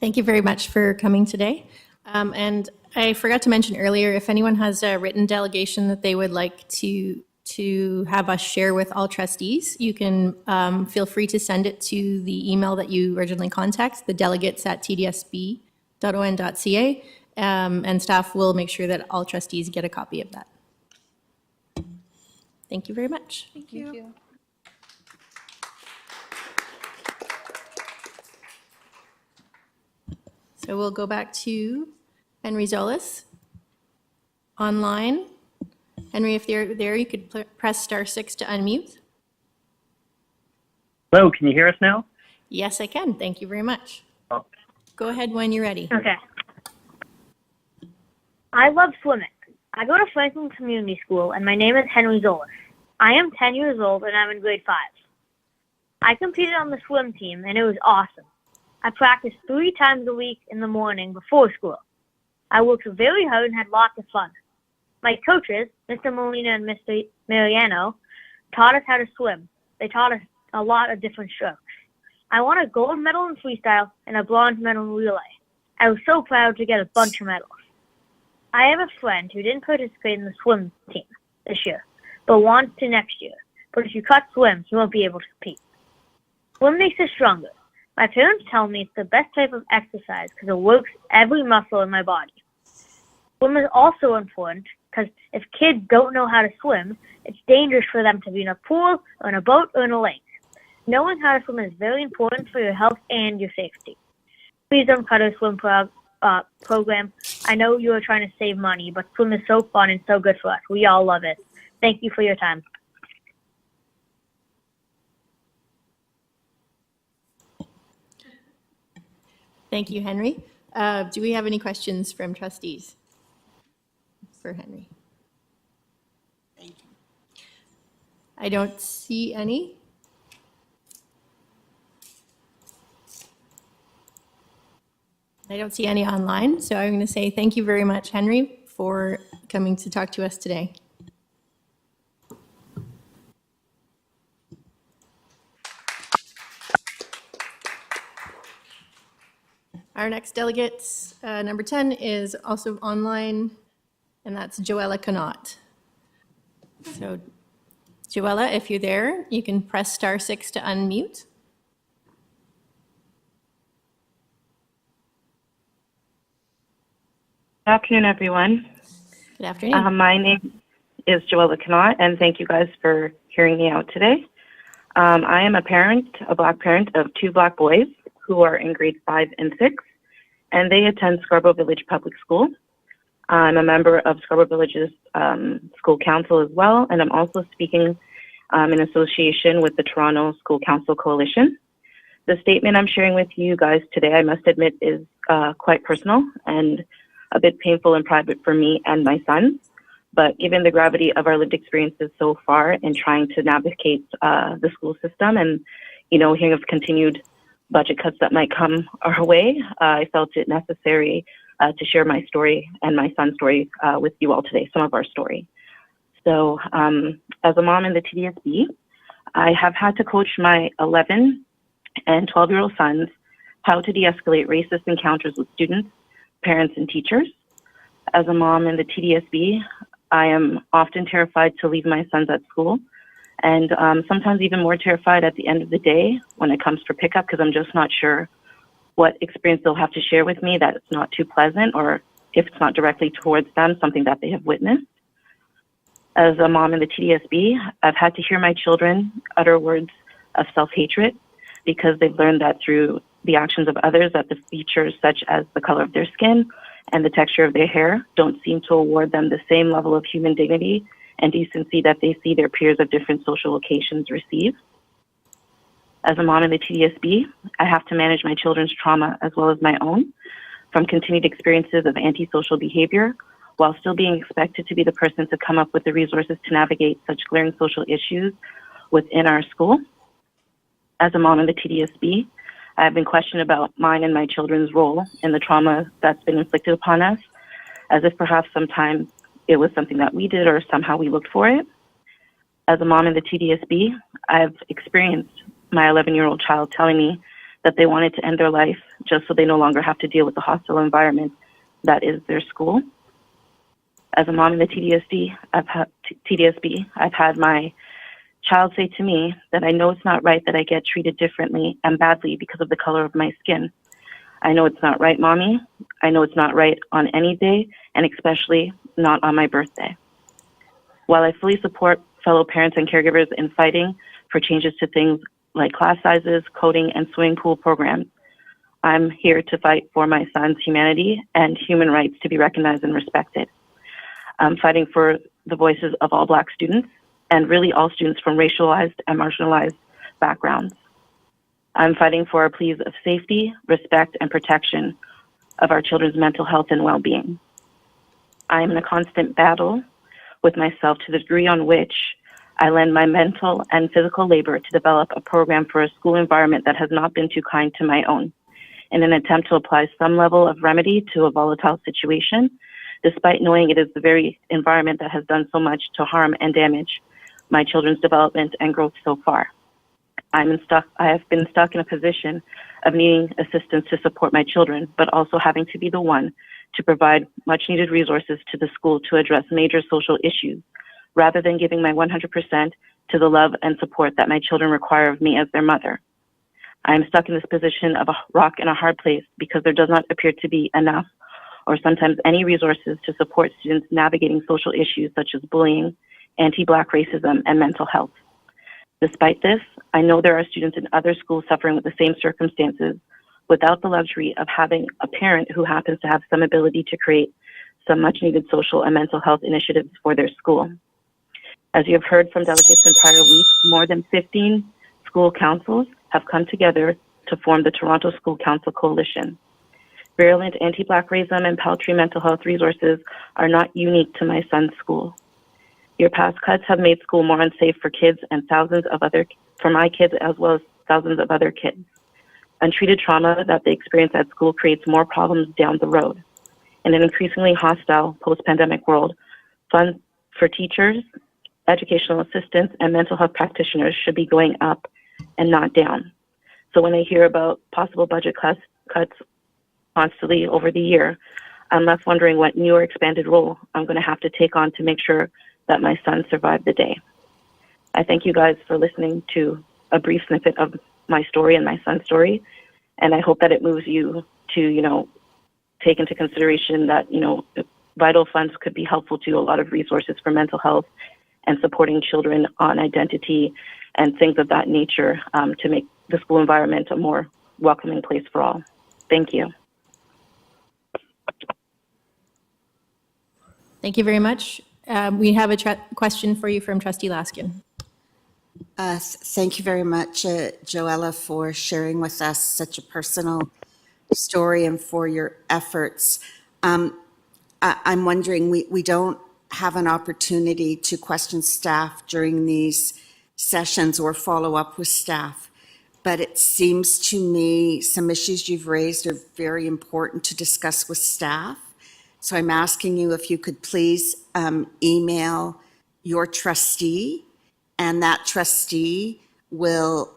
Thank you very much for coming today. And I forgot to mention earlier, if anyone has a written delegation that they would like to have us share with all trustees, you can feel free to send it to the email that you originally contacted, the delegates@tdsb.on.ca, and staff will make sure that all trustees get a copy of that. Thank you very much. Thank you. So we'll go back to Henry Zolis online. Henry, if you're there, you could press *6 to unmute. Hello, can you hear us now? Yes, I can. Thank you very much. Oh. Go ahead when you're ready. Okay. I love swimming. I go to Franklin Community School, and my name is Henry Zolis. I am 10 years old, and I'm in grade 5. I competed on the swim team, and it was awesome. I practiced 3 times a week in the morning before school. I worked very hard and had lots of fun. My coaches, Mr. Molina and Mr. Mariano, taught us how to swim. They taught us a lot of different strokes. I won a gold medal in freestyle and a bronze medal in relay. I was so proud to get a bunch of medals. I have a friend who didn't participate in the swim team this year, but wants to next year. But if you cut swim, you won't be able to compete. Swim makes us stronger. My parents tell me it's the best type of exercise because it works every muscle in my body. Swim is also important because if kids don't know how to swim, it's dangerous for them to be in a pool or in a boat or in a lake. Knowing how to swim is very important for your health and your safety. Please don't cut our swim program. I know you are trying to save money, but swim is so fun and so good for us. We all love it. Thank you for your time. Thank you, Henry. Do we have any questions from trustees for Henry? I don't see any. I don't see any online, so I'm going to say thank you very much, Henry, for coming to talk to us today. Our next delegate, number 10, is also online, and that's Joella Connaught. So, Joella, if you're there, you can press *6 to unmute. Good afternoon, everyone. Good afternoon. My name is Joella Connaught, and thank you guys for hearing me out today. I am a parent, a Black parent of 2 Black boys who are in grade 5 and 6, and they attend Scarborough Village Public School. I'm a member of Scarborough Village's school council as well, and I'm also speaking in association with the Toronto School Council Coalition. The statement I'm sharing with you guys today, I must admit, is quite personal and a bit painful and private for me and my son. But given the gravity of our lived experiences so far in trying to navigate the school system and, hearing of continued budget cuts that might come our way, I felt it necessary to share my story and my son's story with you all today, some of our story. So as a mom in the TDSB, I have had to coach my 11 and 12-year-old sons how to de-escalate racist encounters with students, parents, and teachers. As a mom in the TDSB, I am often terrified to leave my sons at school, and sometimes even more terrified at the end of the day when it comes for pickup, because I'm just not sure what experience they'll have to share with me that it's not too pleasant, or if it's not directly towards them, something that they have witnessed. As a mom in the TDSB, I've had to hear my children utter words of self-hatred because they've learned that through the actions of others, that the features such as the color of their skin and the texture of their hair don't seem to award them the same level of human dignity and decency that they see their peers of different social locations receive. As a mom in the TDSB, I have to manage my children's trauma as well as my own, from continued experiences of antisocial behavior, while still being expected to be the person to come up with the resources to navigate such glaring social issues within our school. As a mom in the TDSB, I have been questioned about mine and my children's role in the trauma that's been inflicted upon us, as if perhaps sometimes it was something that we did or somehow we looked for it. As a mom in the TDSB, I've experienced my 11-year-old child telling me that they wanted to end their life just so they no longer have to deal with the hostile environment that is their school. As a mom in the TDSB, I've had my child say to me that I know it's not right that I get treated differently and badly because of the color of my skin. I know it's not right, Mommy. I know it's not right on any day, and especially not on my birthday. While I fully support fellow parents and caregivers in fighting for changes to things like class sizes, coding, and swimming pool programs, I'm here to fight for my son's humanity and human rights to be recognized and respected. I'm fighting for the voices of all Black students and really all students from racialized and marginalized backgrounds. I'm fighting for our pleas of safety, respect, and protection of our children's mental health and well-being. I am in a constant battle with myself to the degree on which I lend my mental and physical labor to develop a program for a school environment that has not been too kind to my own, in an attempt to apply some level of remedy to a volatile situation, despite knowing it is the very environment that has done so much to harm and damage my children's development and growth so far. I have been stuck in a position of needing assistance to support my children, but also having to be the one to provide much needed resources to the school to address major social issues, rather than giving my 100% to the love and support that my children require of me as their mother. I am stuck in this position of a rock and a hard place because there does not appear to be enough or sometimes any resources to support students navigating social issues such as bullying, anti-Black racism, and mental health. Despite this, I know there are students in other schools suffering with the same circumstances without the luxury of having a parent who happens to have some ability to create some much needed social and mental health initiatives for their school. As you have heard from delegates in prior weeks, more than 15 school councils have come together to form the Toronto School Council Coalition. Virulent anti-Black racism and paltry mental health resources are not unique to my son's school. Your past cuts have made school more unsafe for kids and for my kids as well as thousands of other kids. Untreated trauma that they experience at school creates more problems down the road. In an increasingly hostile post-pandemic world, funds for teachers, educational assistants, and mental health practitioners should be going up and not down. So when I hear about possible budget cuts constantly over the year, I'm left wondering what new or expanded role I'm going to have to take on to make sure that my son survived the day. I thank you guys for listening to a brief snippet of my story and my son's story, and I hope that it moves you to, take into consideration that, vital funds could be helpful to a lot of resources for mental health and supporting children on identity and things of that nature to make the school environment a more welcoming place for all. Thank you. Thank you very much. We have a question for you from Trustee Laskin. Thank you very much, Joella, for sharing with us such a personal story and for your efforts. I'm wondering, we don't have an opportunity to question staff during these sessions or follow up with staff, but it seems to me some issues you've raised are very important to discuss with staff. So I'm asking you if you could please email your trustee, and that trustee will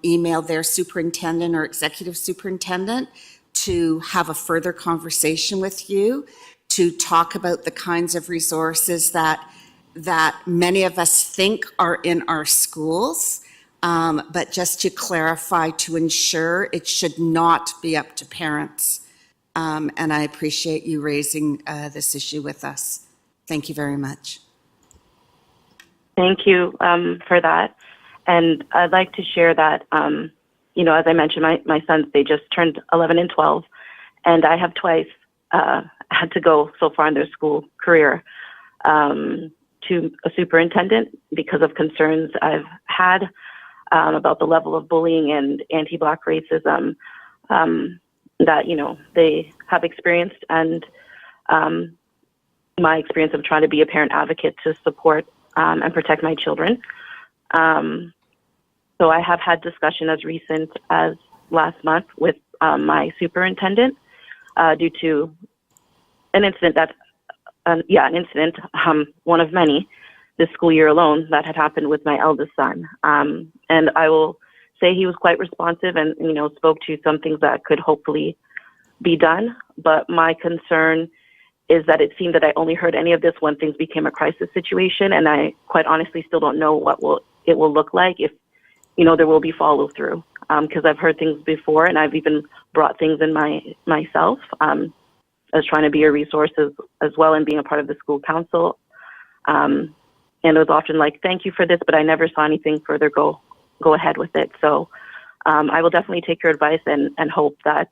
email their superintendent or executive superintendent to have a further conversation with you to talk about the kinds of resources that many of us think are in our schools, but just to clarify, to ensure it should not be up to parents. And I appreciate you raising this issue with us. Thank you very much. Thank you for that. And I'd like to share that, as I mentioned, my sons, they just turned 11 and 12, and I have twice had to go so far in their school career to a superintendent because of concerns I've had about the level of bullying and anti-Black racism that, they have experienced, and my experience of trying to be a parent advocate to support and protect my children. So I have had discussion as recent as last month with my superintendent due to an incident one of many this school year alone that had happened with my eldest son. And I will say he was quite responsive and, spoke to some things that could hopefully be done. But my concern is that it seemed that I only heard any of this when things became a crisis situation. And I quite honestly still don't know what it will look like if, there will be follow through. Because I've heard things before, and I've even brought things in myself as trying to be a resource as well, and being a part of the school council. And it was often like, thank you for this, but I never saw anything further go ahead with it. So I will definitely take your advice and hope that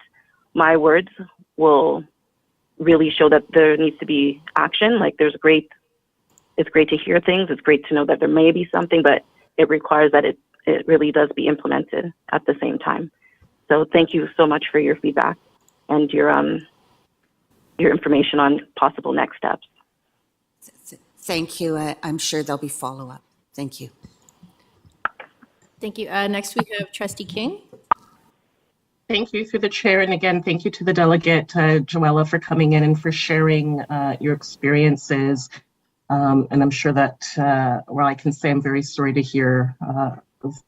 my words will really show that there needs to be action. Like it's great to hear things. It's great to know that there may be something, but it requires that it it really does be implemented at the same time. So thank you so much for your feedback and your information on possible next steps. Thank you. I'm sure there'll be follow-up. Thank you. Thank you. Next we have Trustee King. Thank you through the chair. And again, thank you to the delegate, Joella, for coming in and for sharing your experiences. And I'm sure that, well, I can say I'm very sorry to hear of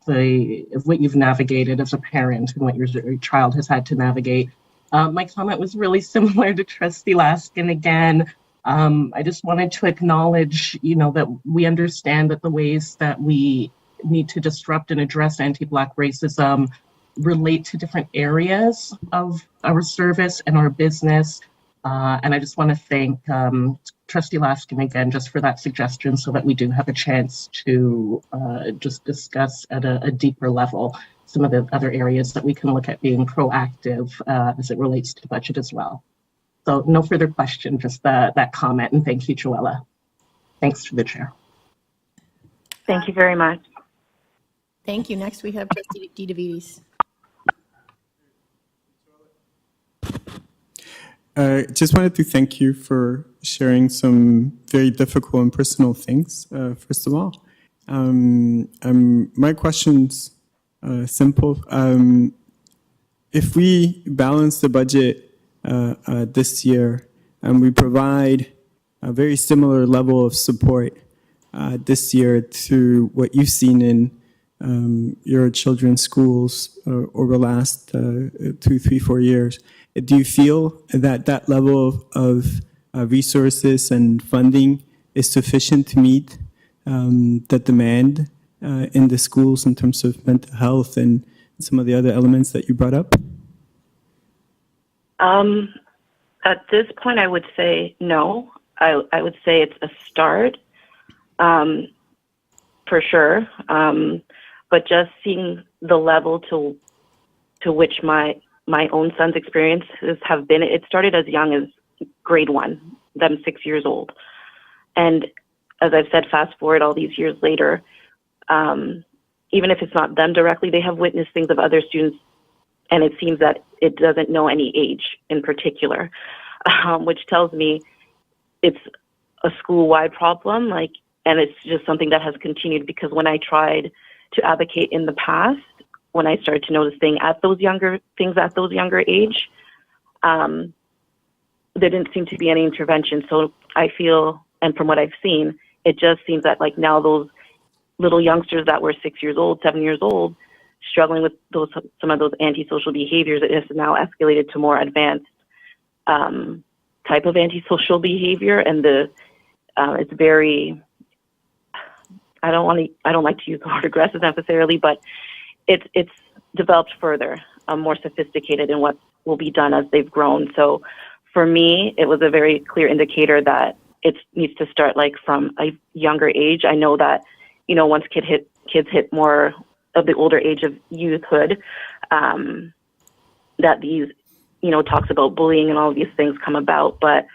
what you've navigated as a parent and what your child has had to navigate. My comment was really similar to Trustee Laskin again. I just wanted to acknowledge, that we understand that the ways that we need to disrupt and address anti-Black racism relate to different areas of our service and our business. And I just want to thank Trustee Laskin again just for that suggestion so that we do have a chance to just discuss at a deeper level some of the other areas that we can look at being proactive as it relates to the budget as well. So no further question, just that comment, and thank you, Joella. Thanks to the chair. Thank you very much. Thank you. Next we have Trustee DeVitis. Just wanted to thank you for sharing some very difficult and personal things, first of all. My question's simple. If we balance the budget this year and we provide a very similar level of support this year to what you've seen in your children's schools over the last 2, 3, 4 years, do you feel that that level of resources and funding is sufficient to meet the demand in the schools in terms of mental health and some of the other elements that you brought up? At this point, I would say no. I would say it's a start, for sure. But just seeing the level to which my own son's experiences have been, it started as young as grade 1, them 6 years old. And as I've said, fast forward all these years later, even if it's not them directly, they have witnessed things of other students, and it seems that it doesn't know any age in particular, which tells me it's a school-wide problem, and it's just something that has continued, because when I tried to advocate in the past, when I started to notice things at those younger age, there didn't seem to be any intervention. So I feel, and from what I've seen, it just seems that now those little youngsters that were 6 years old, 7 years old, struggling with some of those antisocial behaviors, it has now escalated to more advanced type of antisocial behavior, and it's very. I don't like to use the word aggressive necessarily, but it's developed further, more sophisticated in what will be done as they've grown. So for me, it was a very clear indicator that it needs to start from a younger age. I know that, once kids hit more of the older age of youthhood, that these, talks about bullying and all of these things come about. But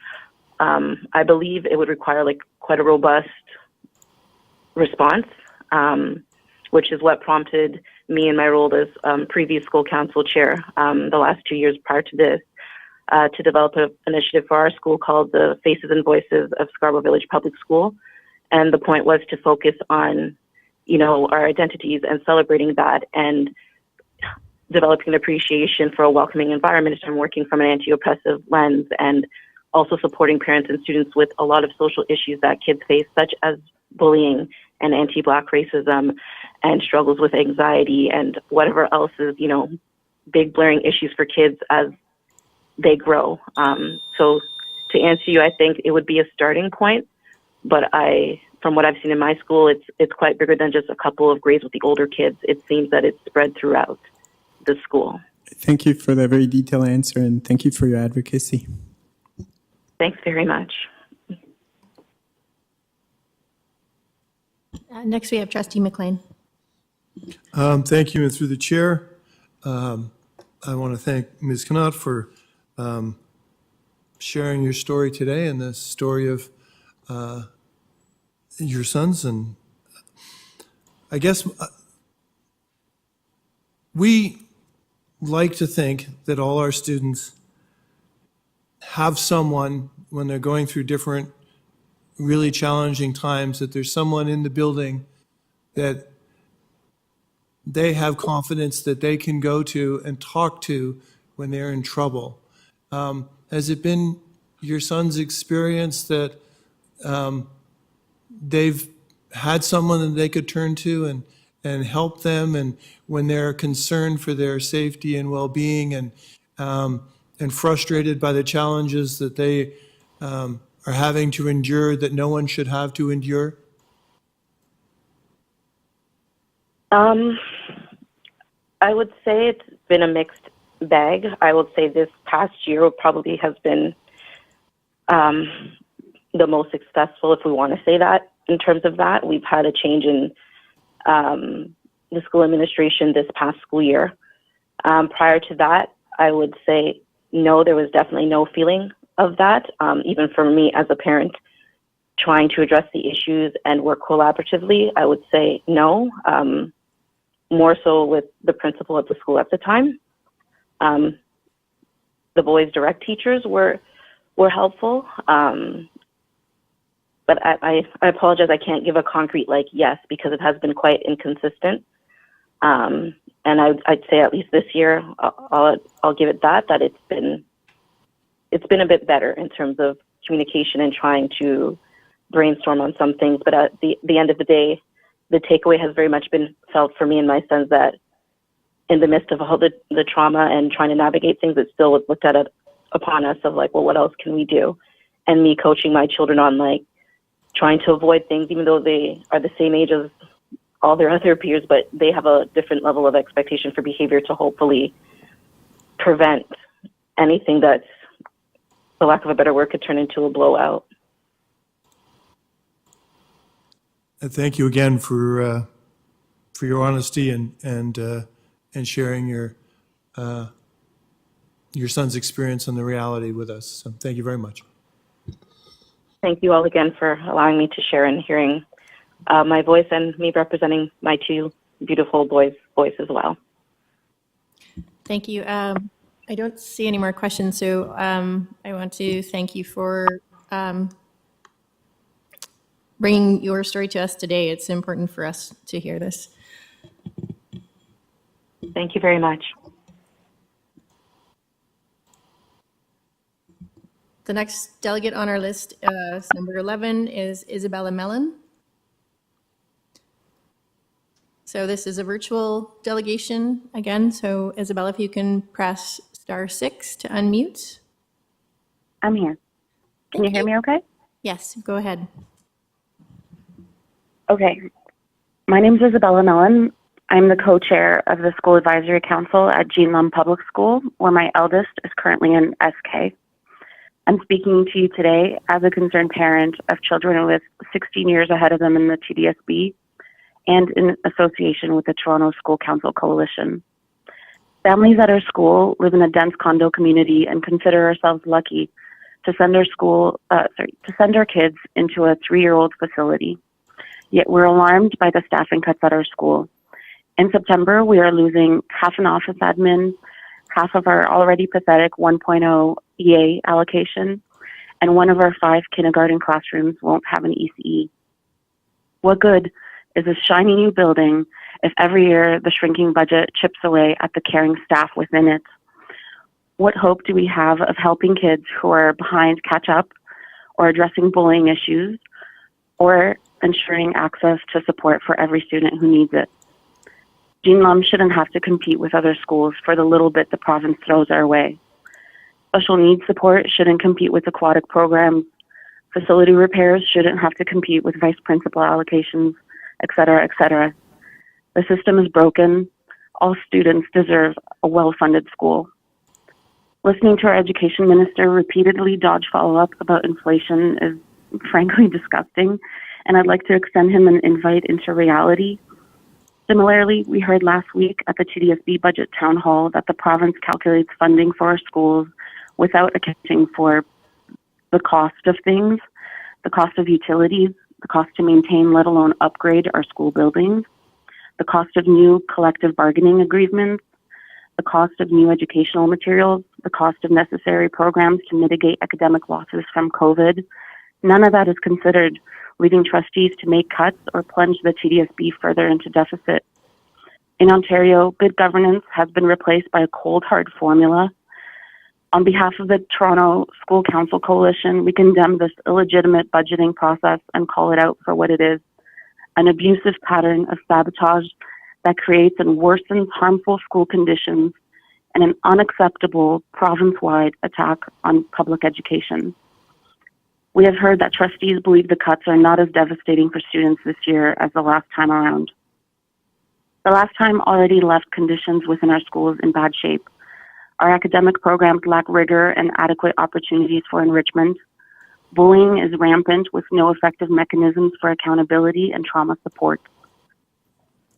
I believe it would require quite a robust response, which is what prompted me in my role as previous school council chair the last 2 years prior to this to develop an initiative for our school called the Faces and Voices of Scarborough Village Public School. And the point was to focus on, our identities and celebrating that and developing an appreciation for a welcoming environment and working from an anti-oppressive lens, and also supporting parents and students with a lot of social issues that kids face, such as bullying and anti-Black racism and struggles with anxiety and whatever else is, big blaring issues for kids as they grow. So to answer you, I think it would be a starting point, but from what I've seen in my school, it's quite bigger than just a couple of grades with the older kids. It seems that it's spread throughout the school. Thank you for that very detailed answer, and thank you for your advocacy. Thanks very much. Next we have Trustee McLean. Thank you, and through the chair, I want to thank Ms. Connaught for sharing your story today and the story of your sons. And I guess we like to think that all our students have someone, when they're going through different really challenging times, that there's someone in the building that they have confidence that they can go to and talk to when they're in trouble. Has it been your son's experience that they've had someone that they could turn to and help them, and when they're concerned for their safety and well-being, and frustrated by the challenges that they are having to endure that no one should have to endure? I would say it's been a mixed bag. I would say this past year probably has been the most successful, if we want to say that. In terms of that, we've had a change in the school administration this past school year. Prior to that, I would say no, there was definitely no feeling of that. Even for me as a parent, trying to address the issues and work collaboratively, I would say no. More so with the principal of the school at the time. The boys' direct teachers were helpful. But I apologize, I can't give a concrete yes, because it has been quite inconsistent. And I'd say at least this year, I'll give it that it's been a bit better in terms of communication and trying to brainstorm on some things. But at the end of the day, the takeaway has very much been felt for me and my sons that in the midst of all the trauma and trying to navigate things, it still was looked at upon us of well, what else can we do? And me coaching my children on trying to avoid things, even though they are the same age as all their other peers, but they have a different level of expectation for behavior to hopefully prevent anything that's, for lack of a better word, could turn into a blowout. Thank you again for your honesty and sharing your son's experience and the reality with us. So thank you very much. Thank you all again for allowing me to share and hearing my voice and me representing my two beautiful boys' voice as well. Thank you. I don't see any more questions, so I want to thank you for bringing your story to us today. It's important for us to hear this. Thank you very much. The next delegate on our list, number 11, is Isabella Mellon. So this is a virtual delegation again. So Isabella, if you can press *6 to unmute. I'm here. Can you hear me okay? Yes, go ahead. Okay. My name is Isabella Mellon. I'm the co-chair of the School Advisory Council at Jean Lum Public School, where my eldest is currently in SK. I'm speaking to you today as a concerned parent of children with 16 years ahead of them in the TDSB and in association with the Toronto School Council Coalition. Families at our school live in a dense condo community and consider ourselves lucky to send our kids into a 3-year-old facility. Yet we're alarmed by the staffing cuts at our school. In September, we are losing half an office admin, half of our already pathetic 1.0 EA allocation, and one of our 5 kindergarten classrooms won't have an ECE. What good is a shiny new building if every year the shrinking budget chips away at the caring staff within it? What hope do we have of helping kids who are behind catch up, or addressing bullying issues, or ensuring access to support for every student who needs it? Jean Lum shouldn't have to compete with other schools for the little bit the province throws our way. Special needs support shouldn't compete with aquatic programs. Facility repairs shouldn't have to compete with vice principal allocations, et cetera, et cetera. The system is broken. All students deserve a well-funded school. Listening to our education minister repeatedly dodge follow-up about inflation is frankly disgusting, and I'd like to extend him an invite into reality. Similarly, we heard last week at the TDSB budget town hall that the province calculates funding for our schools without accounting for the cost of things, the cost of utilities, the cost to maintain, let alone upgrade our school buildings. the cost of new collective bargaining agreements, the cost of new educational materials, the cost of necessary programs to mitigate academic losses from COVID. None of that is considered, leaving trustees to make cuts or plunge the TDSB further into deficit. In Ontario, good governance has been replaced by a cold, hard formula. On behalf of the Toronto School Council Coalition, we condemn this illegitimate budgeting process and call it out for what it is, an abusive pattern of sabotage that creates and worsens harmful school conditions and an unacceptable province-wide attack on public education. We have heard that trustees believe the cuts are not as devastating for students this year as the last time around. The last time already left conditions within our schools in bad shape. Our academic programs lack rigor and adequate opportunities for enrichment. Bullying is rampant with no effective mechanisms for accountability and trauma support.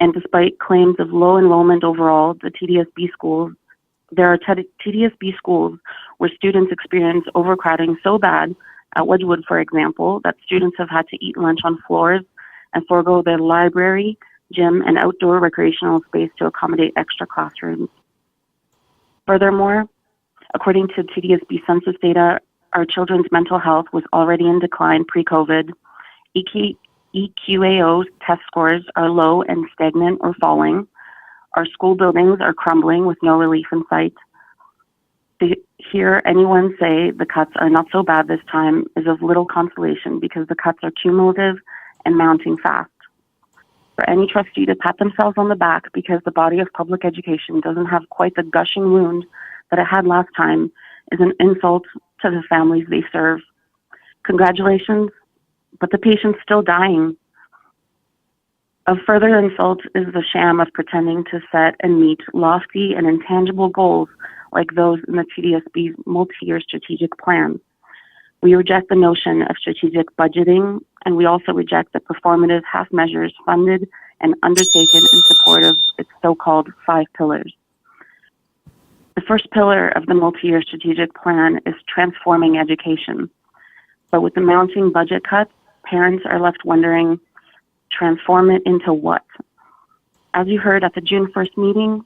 And despite claims of low enrollment overall, the TDSB schools, there are TDSB schools where students experience overcrowding so bad, at Wedgwood, for example, that students have had to eat lunch on floors and forego their library, gym, and outdoor recreational space to accommodate extra classrooms. Furthermore, according to TDSB census data, our children's mental health was already in decline pre-COVID. EQAO test scores are low and stagnant or falling. Our school buildings are crumbling with no relief in sight. To hear anyone say the cuts are not so bad this time is of little consolation because the cuts are cumulative and mounting fast. For any trustee to pat themselves on the back because the body of public education doesn't have quite the gushing wound that it had last time is an insult to the families they serve. Congratulations, but the patient's still dying. A further insult is the sham of pretending to set and meet lofty and intangible goals like those in the TDSB's multi-year strategic plan. We reject the notion of strategic budgeting, and we also reject the performative half measures funded and undertaken in support of its so-called 5 pillars. The first pillar of the multi-year strategic plan is transforming education. But with the mounting budget cuts, parents are left wondering, transform it into what? As you heard at the June 1st meeting,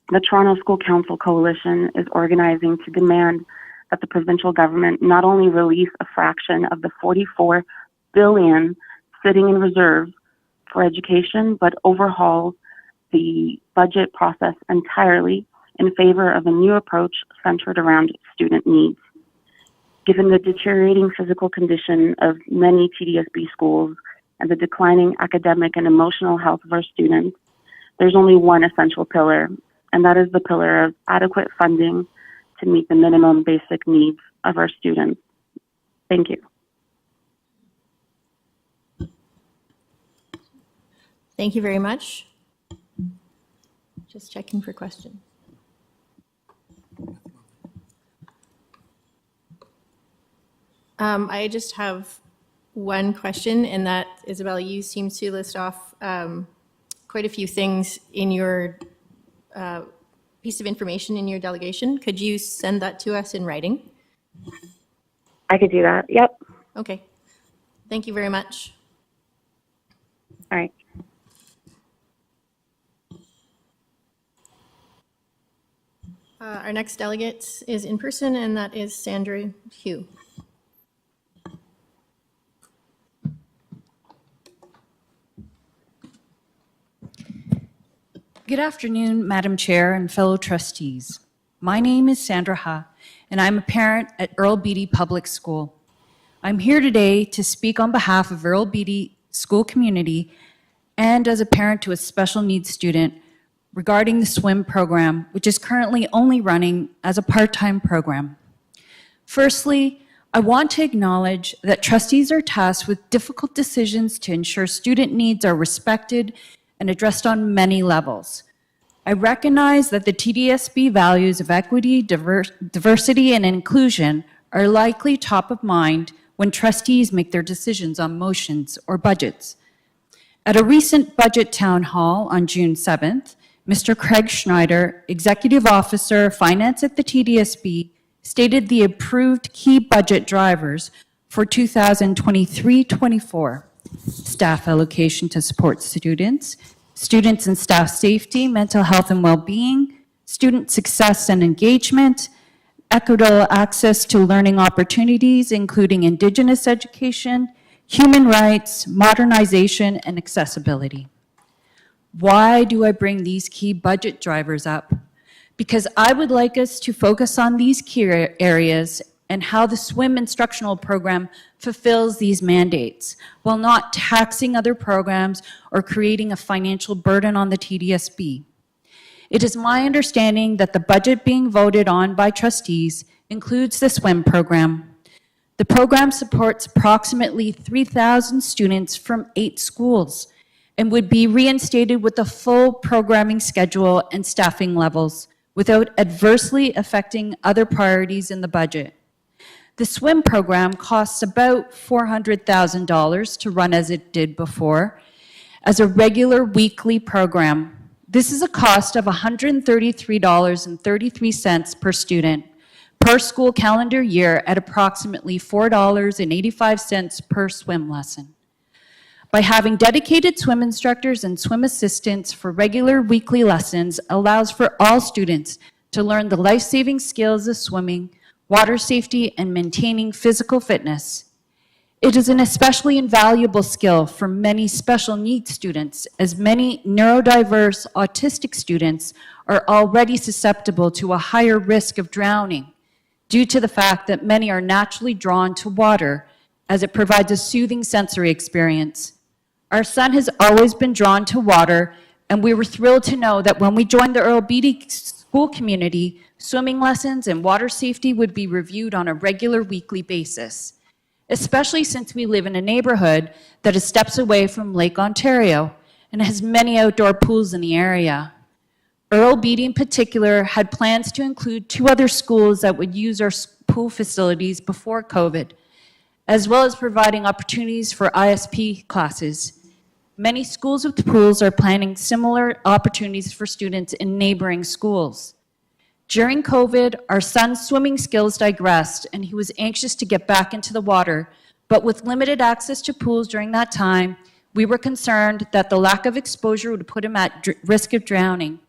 the Toronto School Council Coalition is organizing to demand that the provincial government not only release a fraction of the $44 billion sitting in reserve for education, but overhaul the budget process entirely in favor of a new approach centered around student needs. Given the deteriorating physical condition of many TDSB schools and the declining academic and emotional health of our students, there's only one essential pillar, and that is the pillar of adequate funding to meet the minimum basic needs of our students. Thank you. Thank you very much. Just checking for questions. I just have one question, and that, Isabella, you seem to list off quite a few things in your piece of information in your delegation. Could you send that to us in writing? I could do that. Yep. Okay. Thank you very much. All right. Our next delegate is in person, and that is Sandra Hugh. Good afternoon, Madam Chair and fellow trustees. My name is Sandra Ha, and I'm a parent at Earl Beatty Public School. I'm here today to speak on behalf of Earl Beatty school community and as a parent to a special needs student regarding the swim program, which is currently only running as a part-time program. Firstly, I want to acknowledge that trustees are tasked with difficult decisions to ensure student needs are respected and addressed on many levels. I recognize that the TDSB values of equity, diversity, and inclusion are likely top of mind when trustees make their decisions on motions or budgets. At a recent budget town hall on June 7th, Mr. Craig Schneider, Executive Officer, Finance at the TDSB, stated the approved key budget drivers for 2023-24. Staff allocation to support students, students and staff safety, mental health and well-being, student success and engagement, equitable access to learning opportunities, including Indigenous education, human rights, modernization, and accessibility. Why do I bring these key budget drivers up? Because I would like us to focus on these key areas and how the SWIM instructional program fulfills these mandates, while not taxing other programs or creating a financial burden on the TDSB. It is my understanding that the budget being voted on by trustees includes the SWIM program. The program supports approximately 3,000 students from 8 schools and would be reinstated with a full programming schedule and staffing levels without adversely affecting other priorities in the budget. The SWIM program costs about $400,000 to run as it did before, as a regular weekly program. This is a cost of $133.33 per student per school calendar year at approximately $4.85 per swim lesson. By having dedicated swim instructors and swim assistants for regular weekly lessons allows for all students to learn the life-saving skills of swimming, water safety, and maintaining physical fitness. It is an especially invaluable skill for many special needs students, as many neurodiverse autistic students are already susceptible to a higher risk of drowning due to the fact that many are naturally drawn to water as it provides a soothing sensory experience. Our son has always been drawn to water, and we were thrilled to know that when we joined the Earl Beatty school community, swimming lessons and water safety would be reviewed on a regular weekly basis, especially since we live in a neighborhood that is steps away from Lake Ontario and has many outdoor pools in the area. Earl Beatty in particular had plans to include 2 other schools that would use our pool facilities before COVID, as well as providing opportunities for ISP classes. Many schools with pools are planning similar opportunities for students in neighboring schools. During COVID, our son's swimming skills digressed, and he was anxious to get back into the water, but with limited access to pools during that time, we were concerned that the lack of exposure would put him at risk of drowning.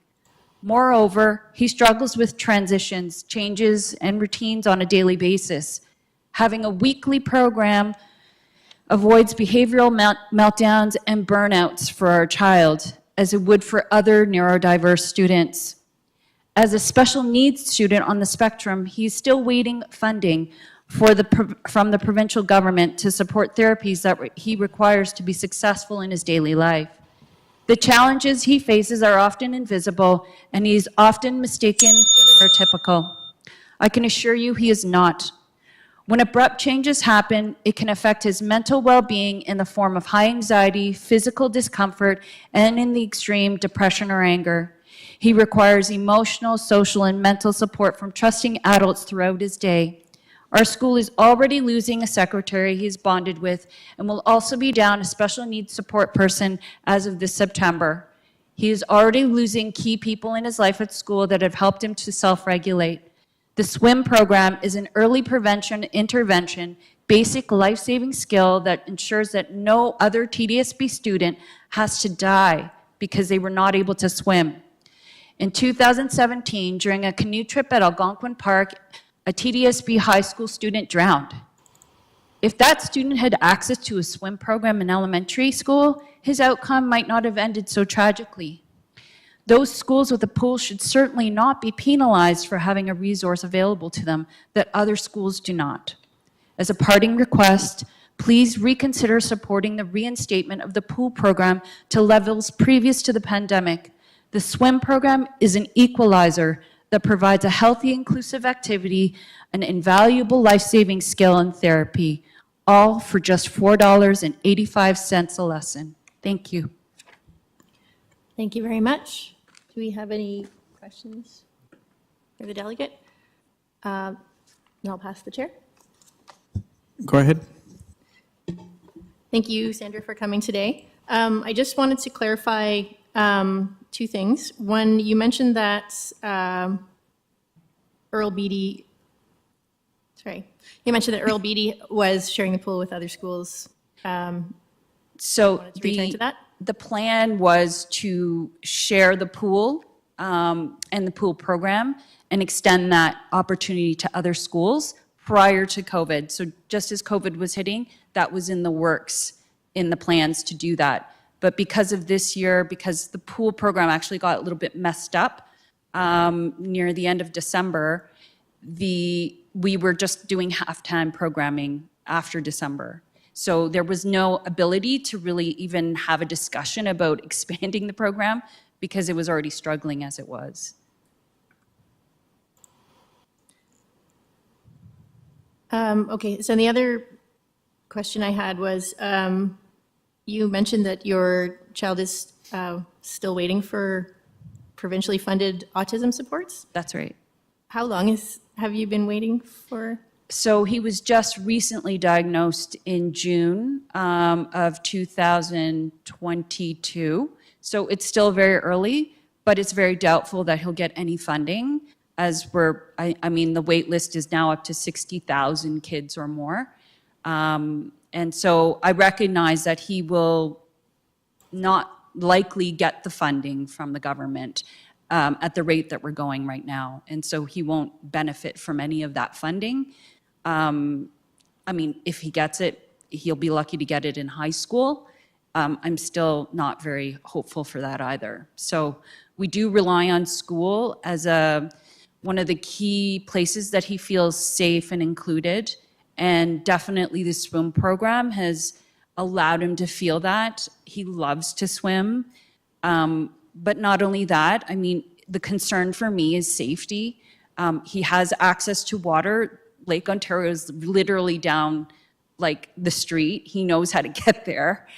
Moreover, he struggles with transitions, changes, and routines on a daily basis. Having a weekly program avoids behavioral meltdowns and burnouts for our child, as it would for other neurodiverse students. As a special needs student on the spectrum, he's still waiting funding from the provincial government to support therapies that he requires to be successful in his daily life. The challenges he faces are often invisible, and he is often mistaken for neurotypical. I can assure you he is not. When abrupt changes happen, it can affect his mental well-being in the form of high anxiety, physical discomfort, and in the extreme, depression or anger. He requires emotional, social, and mental support from trusting adults throughout his day. Our school is already losing a secretary he's bonded with and will also be down a special needs support person as of this September. He is already losing key people in his life at school that have helped him to self-regulate. The SWIM program is an early prevention intervention, basic life-saving skill that ensures that no other TDSB student has to die because they were not able to swim. In 2017, during a canoe trip at Algonquin Park, a TDSB high school student drowned. If that student had access to a swim program in elementary school, his outcome might not have ended so tragically. Those schools with a pool should certainly not be penalized for having a resource available to them that other schools do not. As a parting request, please reconsider supporting the reinstatement of the pool program to levels previous to the pandemic. The SWIM program is an equalizer that provides a healthy, inclusive activity, an invaluable life-saving skill and therapy, all for just $4.85 a lesson. Thank you. Thank you very much. Do we have any questions for the delegate? And I'll pass the chair. Go ahead. Thank you, Sandra, for coming today. I just wanted to clarify 2 things. One, you mentioned that Earl Beatty was sharing the pool with other schools. So wanted to return to that? the plan was to share the pool and the pool program and extend that opportunity to other schools prior to COVID. So just as COVID was hitting, that was in the works, in the plans to do that. But because of this year, because the pool program actually got a little bit messed up near the end of December, we were just doing halftime programming after December. So there was no ability to really even have a discussion about expanding the program because it was already struggling as it was. Okay, so the other question I had was, you mentioned that your child is still waiting for provincially funded autism supports? That's right. How long have you been waiting for? So he was just recently diagnosed in June of 2022. So it's still very early, but it's very doubtful that he'll get any funding, as I mean, the wait list is now up to 60,000 kids or more. And so I recognize that he will not likely get the funding from the government at the rate that we're going right now. And so he won't benefit from any of that funding. I mean, if he gets it, he'll be lucky to get it in high school. I'm still not very hopeful for that either. So we do rely on school as one of the key places that he feels safe and included. And definitely the swim program has allowed him to feel that. He loves to swim. But not only that, I mean, the concern for me is safety. He has access to water. Lake Ontario is literally down like the street. He knows how to get there.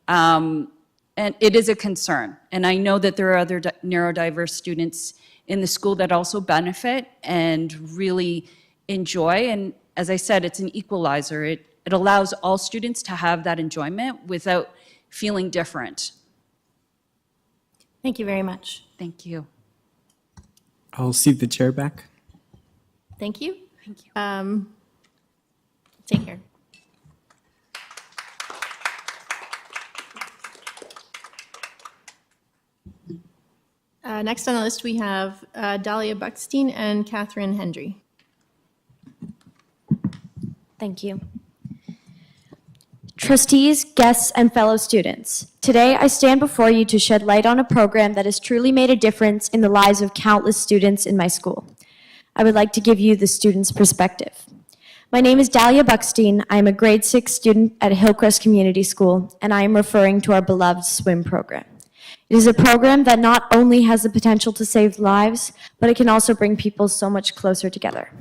And it is a concern. And I know that there are other neurodiverse students in the school that also benefit and really enjoy. And as I said, it's an equalizer. It allows all students to have that enjoyment without feeling different. Thank you very much. Thank you. I'll cede the chair back. Thank you. Thank you. Take care. Next on the list, we have Dahlia Buckstein and Catherine Hendry. Thank you. Trustees, guests, and fellow students, today I stand before you to shed light on a program that has truly made a difference in the lives of countless students in my school. I would like to give you the student's perspective. My name is Dahlia Buckstein. I am a grade 6 student at Hillcrest Community School, and I am referring to our beloved swim program. It is a program that not only has the potential to save lives, but it can also bring people so much closer together.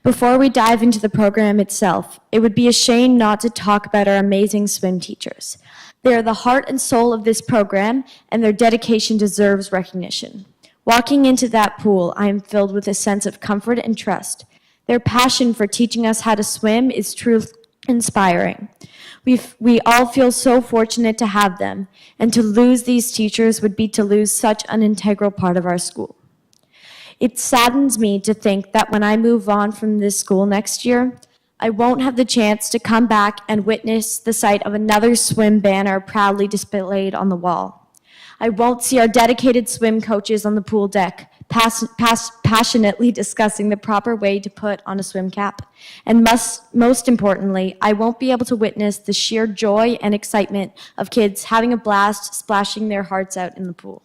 Before we dive into the program itself, it would be a shame not to talk about our amazing swim teachers. They are the heart and soul of this program, and their dedication deserves recognition. Walking into that pool, I am filled with a sense of comfort and trust. Their passion for teaching us how to swim is truly inspiring. We all feel so fortunate to have them, and to lose these teachers would be to lose such an integral part of our school. It saddens me to think that when I move on from this school next year, I won't have the chance to come back and witness the sight of another swim banner proudly displayed on the wall. I won't see our dedicated swim coaches on the pool deck passionately discussing the proper way to put on a swim cap. And most importantly, I won't be able to witness the sheer joy and excitement of kids having a blast splashing their hearts out in the pool.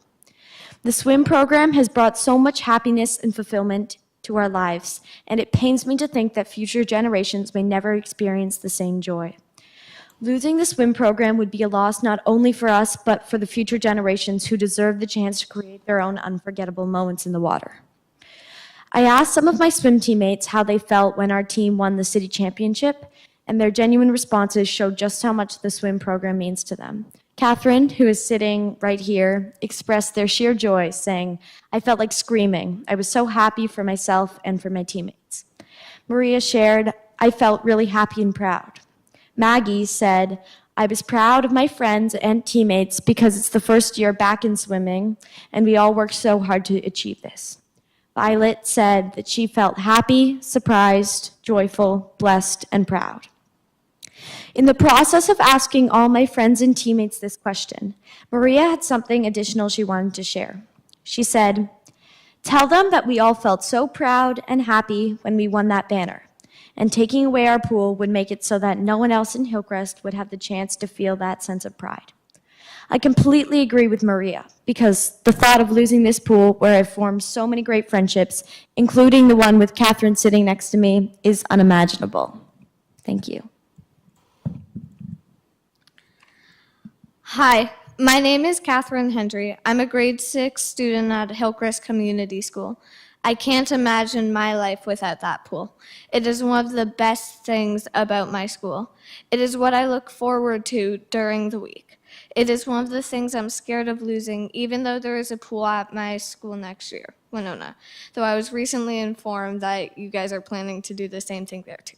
The swim program has brought so much happiness and fulfillment to our lives, and it pains me to think that future generations may never experience the same joy. Losing the swim program would be a loss not only for us, but for the future generations who deserve the chance to create their own unforgettable moments in the water. I asked some of my swim teammates how they felt when our team won the city championship, and their genuine responses showed just how much the swim program means to them. Catherine, who is sitting right here, expressed their sheer joy, saying, "I felt like screaming. I was so happy for myself and for my teammates." Maria shared, "I felt really happy and proud." Maggie said, "I was proud of my friends and teammates because it's the first year back in swimming, and we all worked so hard to achieve this." Violet said that she felt happy, surprised, joyful, blessed, and proud. In the process of asking all my friends and teammates this question, Maria had something additional she wanted to share. She said, "Tell them that we all felt so proud and happy when we won that banner, and taking away our pool would make it so that no one else in Hillcrest would have the chance to feel that sense of pride." I completely agree with Maria, because the thought of losing this pool where I've formed so many great friendships, including the one with Catherine sitting next to me, is unimaginable. Thank you. Hi, my name is Catherine Hendry. I'm a grade 6 student at Hillcrest Community School. I can't imagine my life without that pool. It is one of the best things about my school. It is what I look forward to during the week. It is one of the things I'm scared of losing, even though there is a pool at my school next year, Winona, though I was recently informed that you guys are planning to do the same thing there too.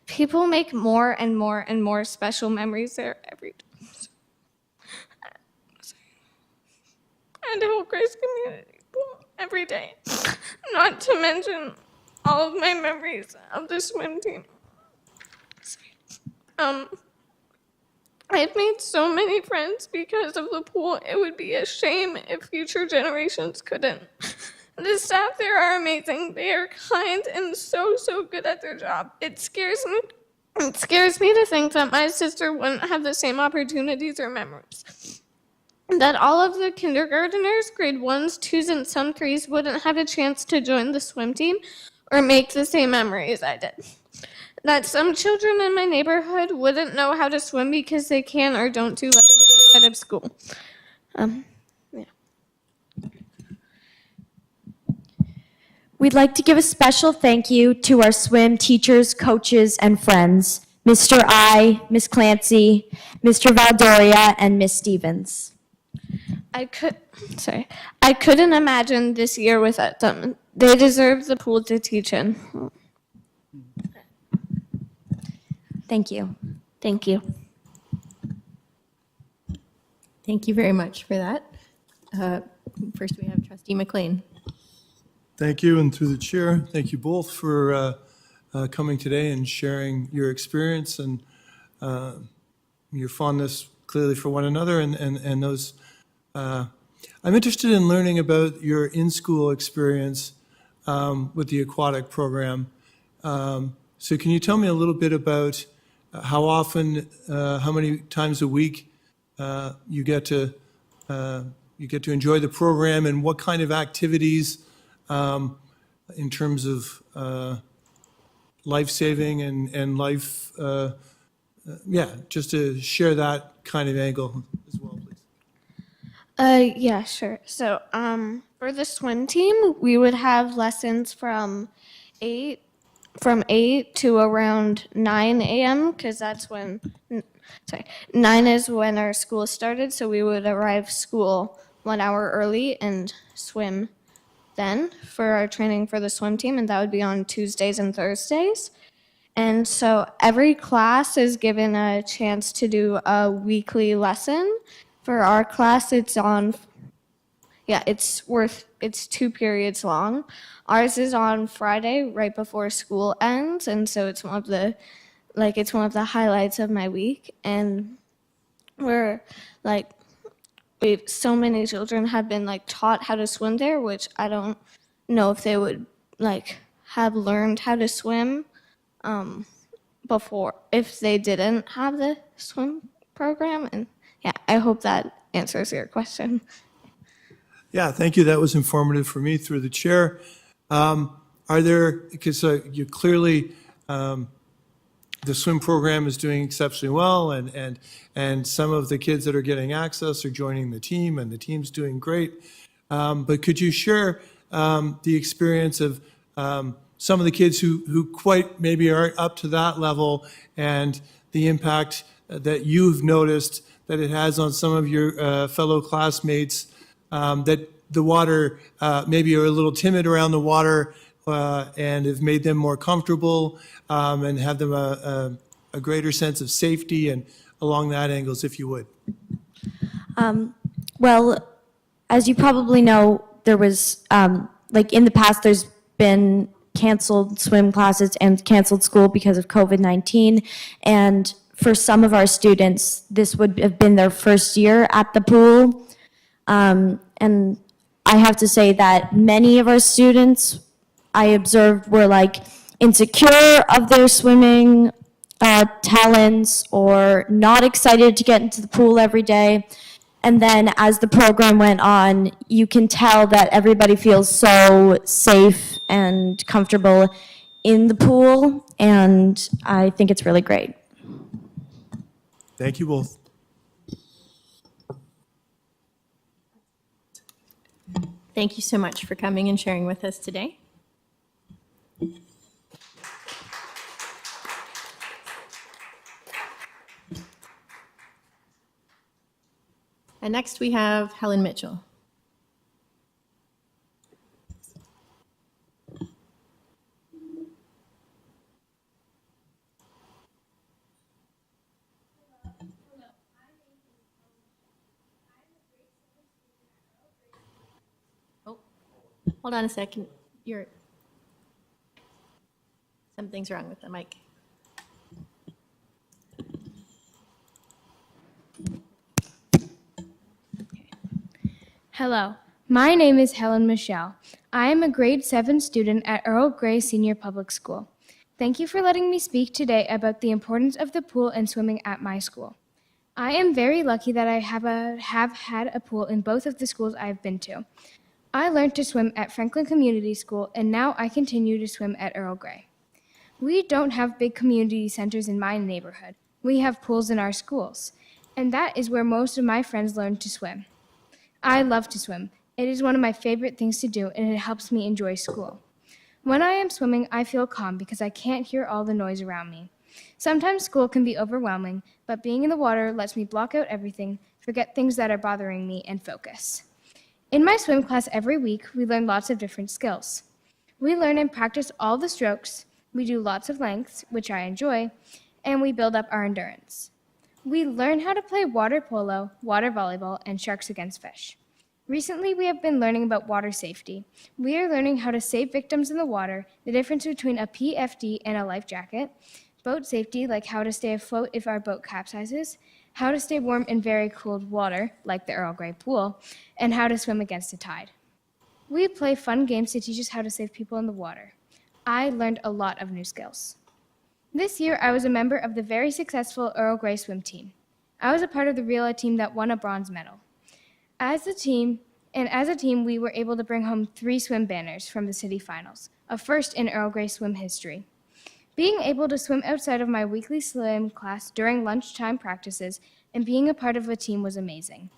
People make more and more and more special memories there every day. And Hillcrest Community Pool every day. Not to mention all of my memories of the swim team. I've made so many friends because of the pool. It would be a shame if future generations couldn't. The staff there are amazing. They are kind and so good at their job. It scares me to think that my sister wouldn't have the same opportunities or memories. That all of the kindergarteners, grade 1s, 2s, and some 3s wouldn't have a chance to join the swim team or make the same memories I did. That some children in my neighborhood wouldn't know how to swim because they can or don't do lessons outside of school. We'd like to give a special thank you to our swim teachers, coaches, and friends, Mr. I, Ms. Clancy, Mr. Valdoria, and Ms. Stevens. I couldn't imagine this year without them. They deserve the pool to teach in. Thank you. Thank you. Thank you very much for that. First, we have Trustee McLean. Thank you, and through the chair, thank you both for coming today and sharing your experience and your fondness clearly for one another and those. I'm interested in learning about your in-school experience with the aquatic program. So can you tell me a little bit about how often, how many times a week you get to enjoy the program, and what kind of activities in terms of life-saving and life, just to share that kind of angle as well, please. Yeah, sure. So, for the swim team, we would have lessons from 8 to around 9 a.m. because that's when, 9 is when our school started, so we would arrive school 1 hour early and swim then for our training for the swim team, and that would be on Tuesdays and Thursdays. And so every class is given a chance to do a weekly lesson. For our class, it's 2 periods long. Ours is on Friday right before school ends, and so it's one of the highlights of my week. And so many children have been taught how to swim there, which I don't know if they would have learned how to swim before if they didn't have the swim program. And yeah, I hope that answers your question. Yeah, thank you. That was informative for me through the chair. Because you clearly, the swim program is doing exceptionally well, and some of the kids that are getting access are joining the team, and the team's doing great. But could you share the experience of some of the kids who quite maybe aren't up to that level, and the impact that you've noticed that it has on some of your fellow classmates, that the water, maybe are a little timid around the water, and have made them more comfortable, and have them a greater sense of safety, and along that angles, if you would. Well, as you probably know, there was, in the past, there's been canceled swim classes and canceled school because of COVID-19. And for some of our students, this would have been their first year at the pool. And I have to say that many of our students I observed were like insecure of their swimming talents or not excited to get into the pool every day. And then as the program went on, you can tell that everybody feels so safe and comfortable in the pool, and I think it's really great. Thank you both. Thank you so much for coming and sharing with us today. And next we have Helen Mitchell. Oh, hold on a second. Something's wrong with the mic. Hello, my name is Helen Michelle. I am a grade 7 student at Earl Grey Senior Public School. Thank you for letting me speak today about the importance of the pool and swimming at my school. I am very lucky that I have had a pool in both of the schools I've been to. I learned to swim at Franklin Community School, and now I continue to swim at Earl Grey. We don't have big community centers in my neighborhood. We have pools in our schools, and that is where most of my friends learn to swim. I love to swim. It is one of my favorite things to do, and it helps me enjoy school. When I am swimming, I feel calm because I can't hear all the noise around me. Sometimes school can be overwhelming, but being in the water lets me block out everything, forget things that are bothering me, and focus. In my swim class every week, we learn lots of different skills. We learn and practice all the strokes, we do lots of lengths, which I enjoy, and we build up our endurance. We learn how to play water polo, water volleyball, and sharks against fish. Recently, we have been learning about water safety. We are learning how to save victims in the water, the difference between a PFD and a life jacket, boat safety, like how to stay afloat if our boat capsizes, how to stay warm in very cold water, like the Earl Grey pool, and how to swim against the tide. We play fun games to teach us how to save people in the water. I learned a lot of new skills. This year, I was a member of the very successful Earl Grey swim team. I was a part of the relay team that won a bronze medal. As a team, we were able to bring home 3 swim banners from the city finals, a first in Earl Grey swim history. Being able to swim outside of my weekly swim class during lunchtime practices and being a part of a team was amazing.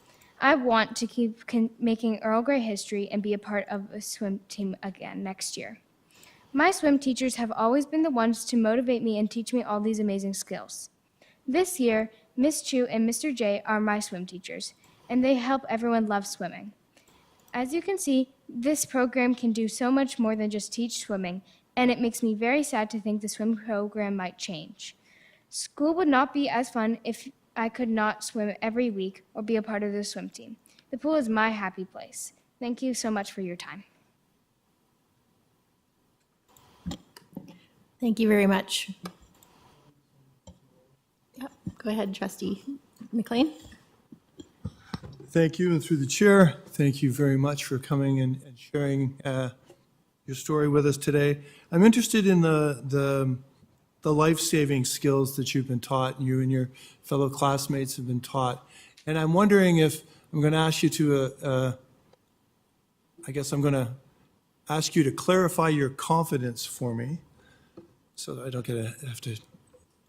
I want to keep making Earl Grey history and be a part of a swim team again next year. My swim teachers have always been the ones to motivate me and teach me all these amazing skills. This year, Miss Chu and Mr. J are my swim teachers, and they help everyone love swimming. As you can see, this program can do so much more than just teach swimming, and it makes me very sad to think the swim program might change. School would not be as fun if I could not swim every week or be a part of the swim team. The pool is my happy place. Thank you so much for your time. Thank you very much. Yep. Go ahead, Trustee McLean. Thank you, and through the chair, thank you very much for coming and sharing your story with us today. I'm interested in the life-saving skills that you've been taught, and you and your fellow classmates have been taught. And I'm wondering if I'm going to ask you to, I'm going to ask you to clarify your confidence for me, so that I don't have to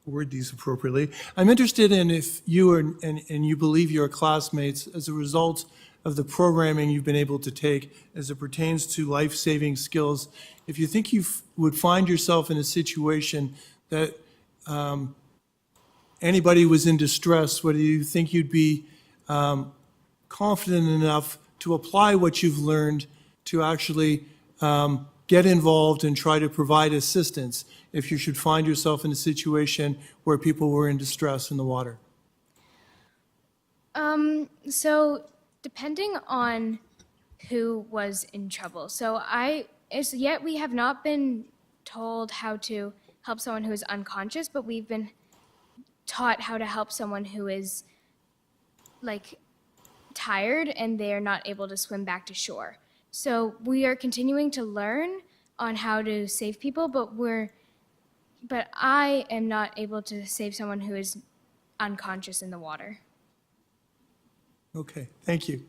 word these appropriately. I'm interested in if you are, and you believe your classmates, as a result of the programming you've been able to take as it pertains to life-saving skills, if you think you would find yourself in a situation that anybody was in distress, whether you think you'd be confident enough to apply what you've learned to actually get involved and try to provide assistance if you should find yourself in a situation where people were in distress in the water? So depending on who was in trouble. Yet we have not been told how to help someone who is unconscious, but we've been taught how to help someone who is like tired and they are not able to swim back to shore. So we are continuing to learn on how to save people, but I am not able to save someone who is unconscious in the water. Okay, thank you.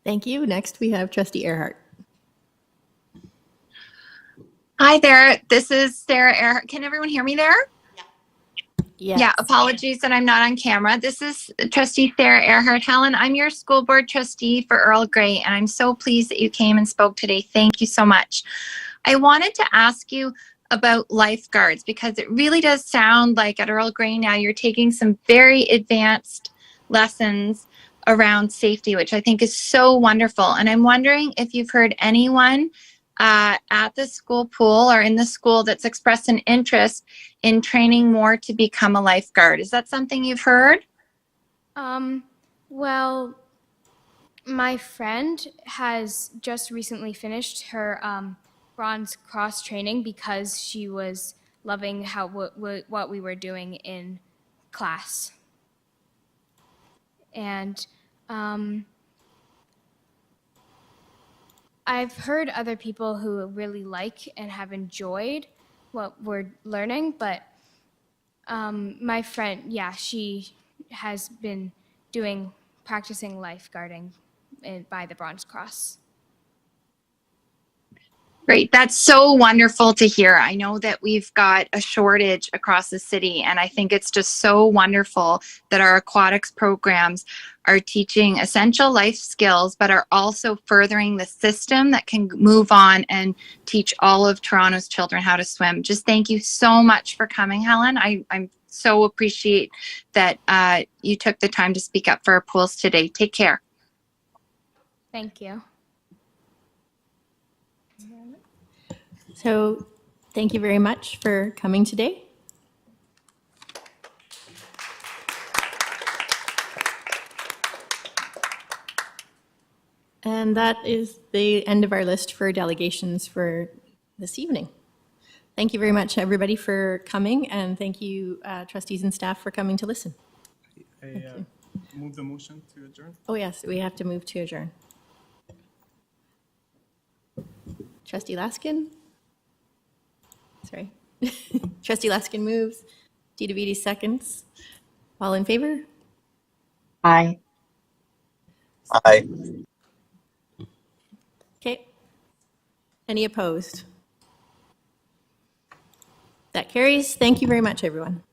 Thank you. Next, we have Trustee Earhart. Hi there, this is Sarah Earhart. Can everyone hear me there? Yes. Yeah, apologies that I'm not on camera. This is Trustee Sarah Earhart. Helen, I'm your school board trustee for Earl Grey, and I'm so pleased that you came and spoke today. Thank you so much. I wanted to ask you about lifeguards because it really does sound like at Earl Grey now you're taking some very advanced lessons around safety, which I think is so wonderful. And I'm wondering if you've heard anyone at the school pool or in the school that's expressed an interest in training more to become a lifeguard. Is that something you've heard? Well, my friend has just recently finished her Bronze Cross training because she was loving what we were doing in class. And I've heard other people who really like and have enjoyed what we're learning, but my friend, yeah, she has been practicing lifeguarding by the Bronze Cross. Great. That's so wonderful to hear. I know that we've got a shortage across the city, and I think it's just so wonderful that our aquatics programs are teaching essential life skills, but are also furthering the system that can move on and teach all of Toronto's children how to swim. Just thank you so much for coming, Helen. I'm so appreciate that you took the time to speak up for our pools today. Take care. Thank you. So thank you very much for coming today. And that is the end of our list for delegations for this evening. Thank you very much, everybody, for coming, and thank you, trustees and staff, for coming to listen. I move the motion to adjourn. Oh, yes, we have to move to adjourn. Trustee Laskin? Sorry. Trustee Laskin moves. DeVito seconds. All in favor? Aye. Aye. Okay. Any opposed? That carries. Thank you very much, everyone.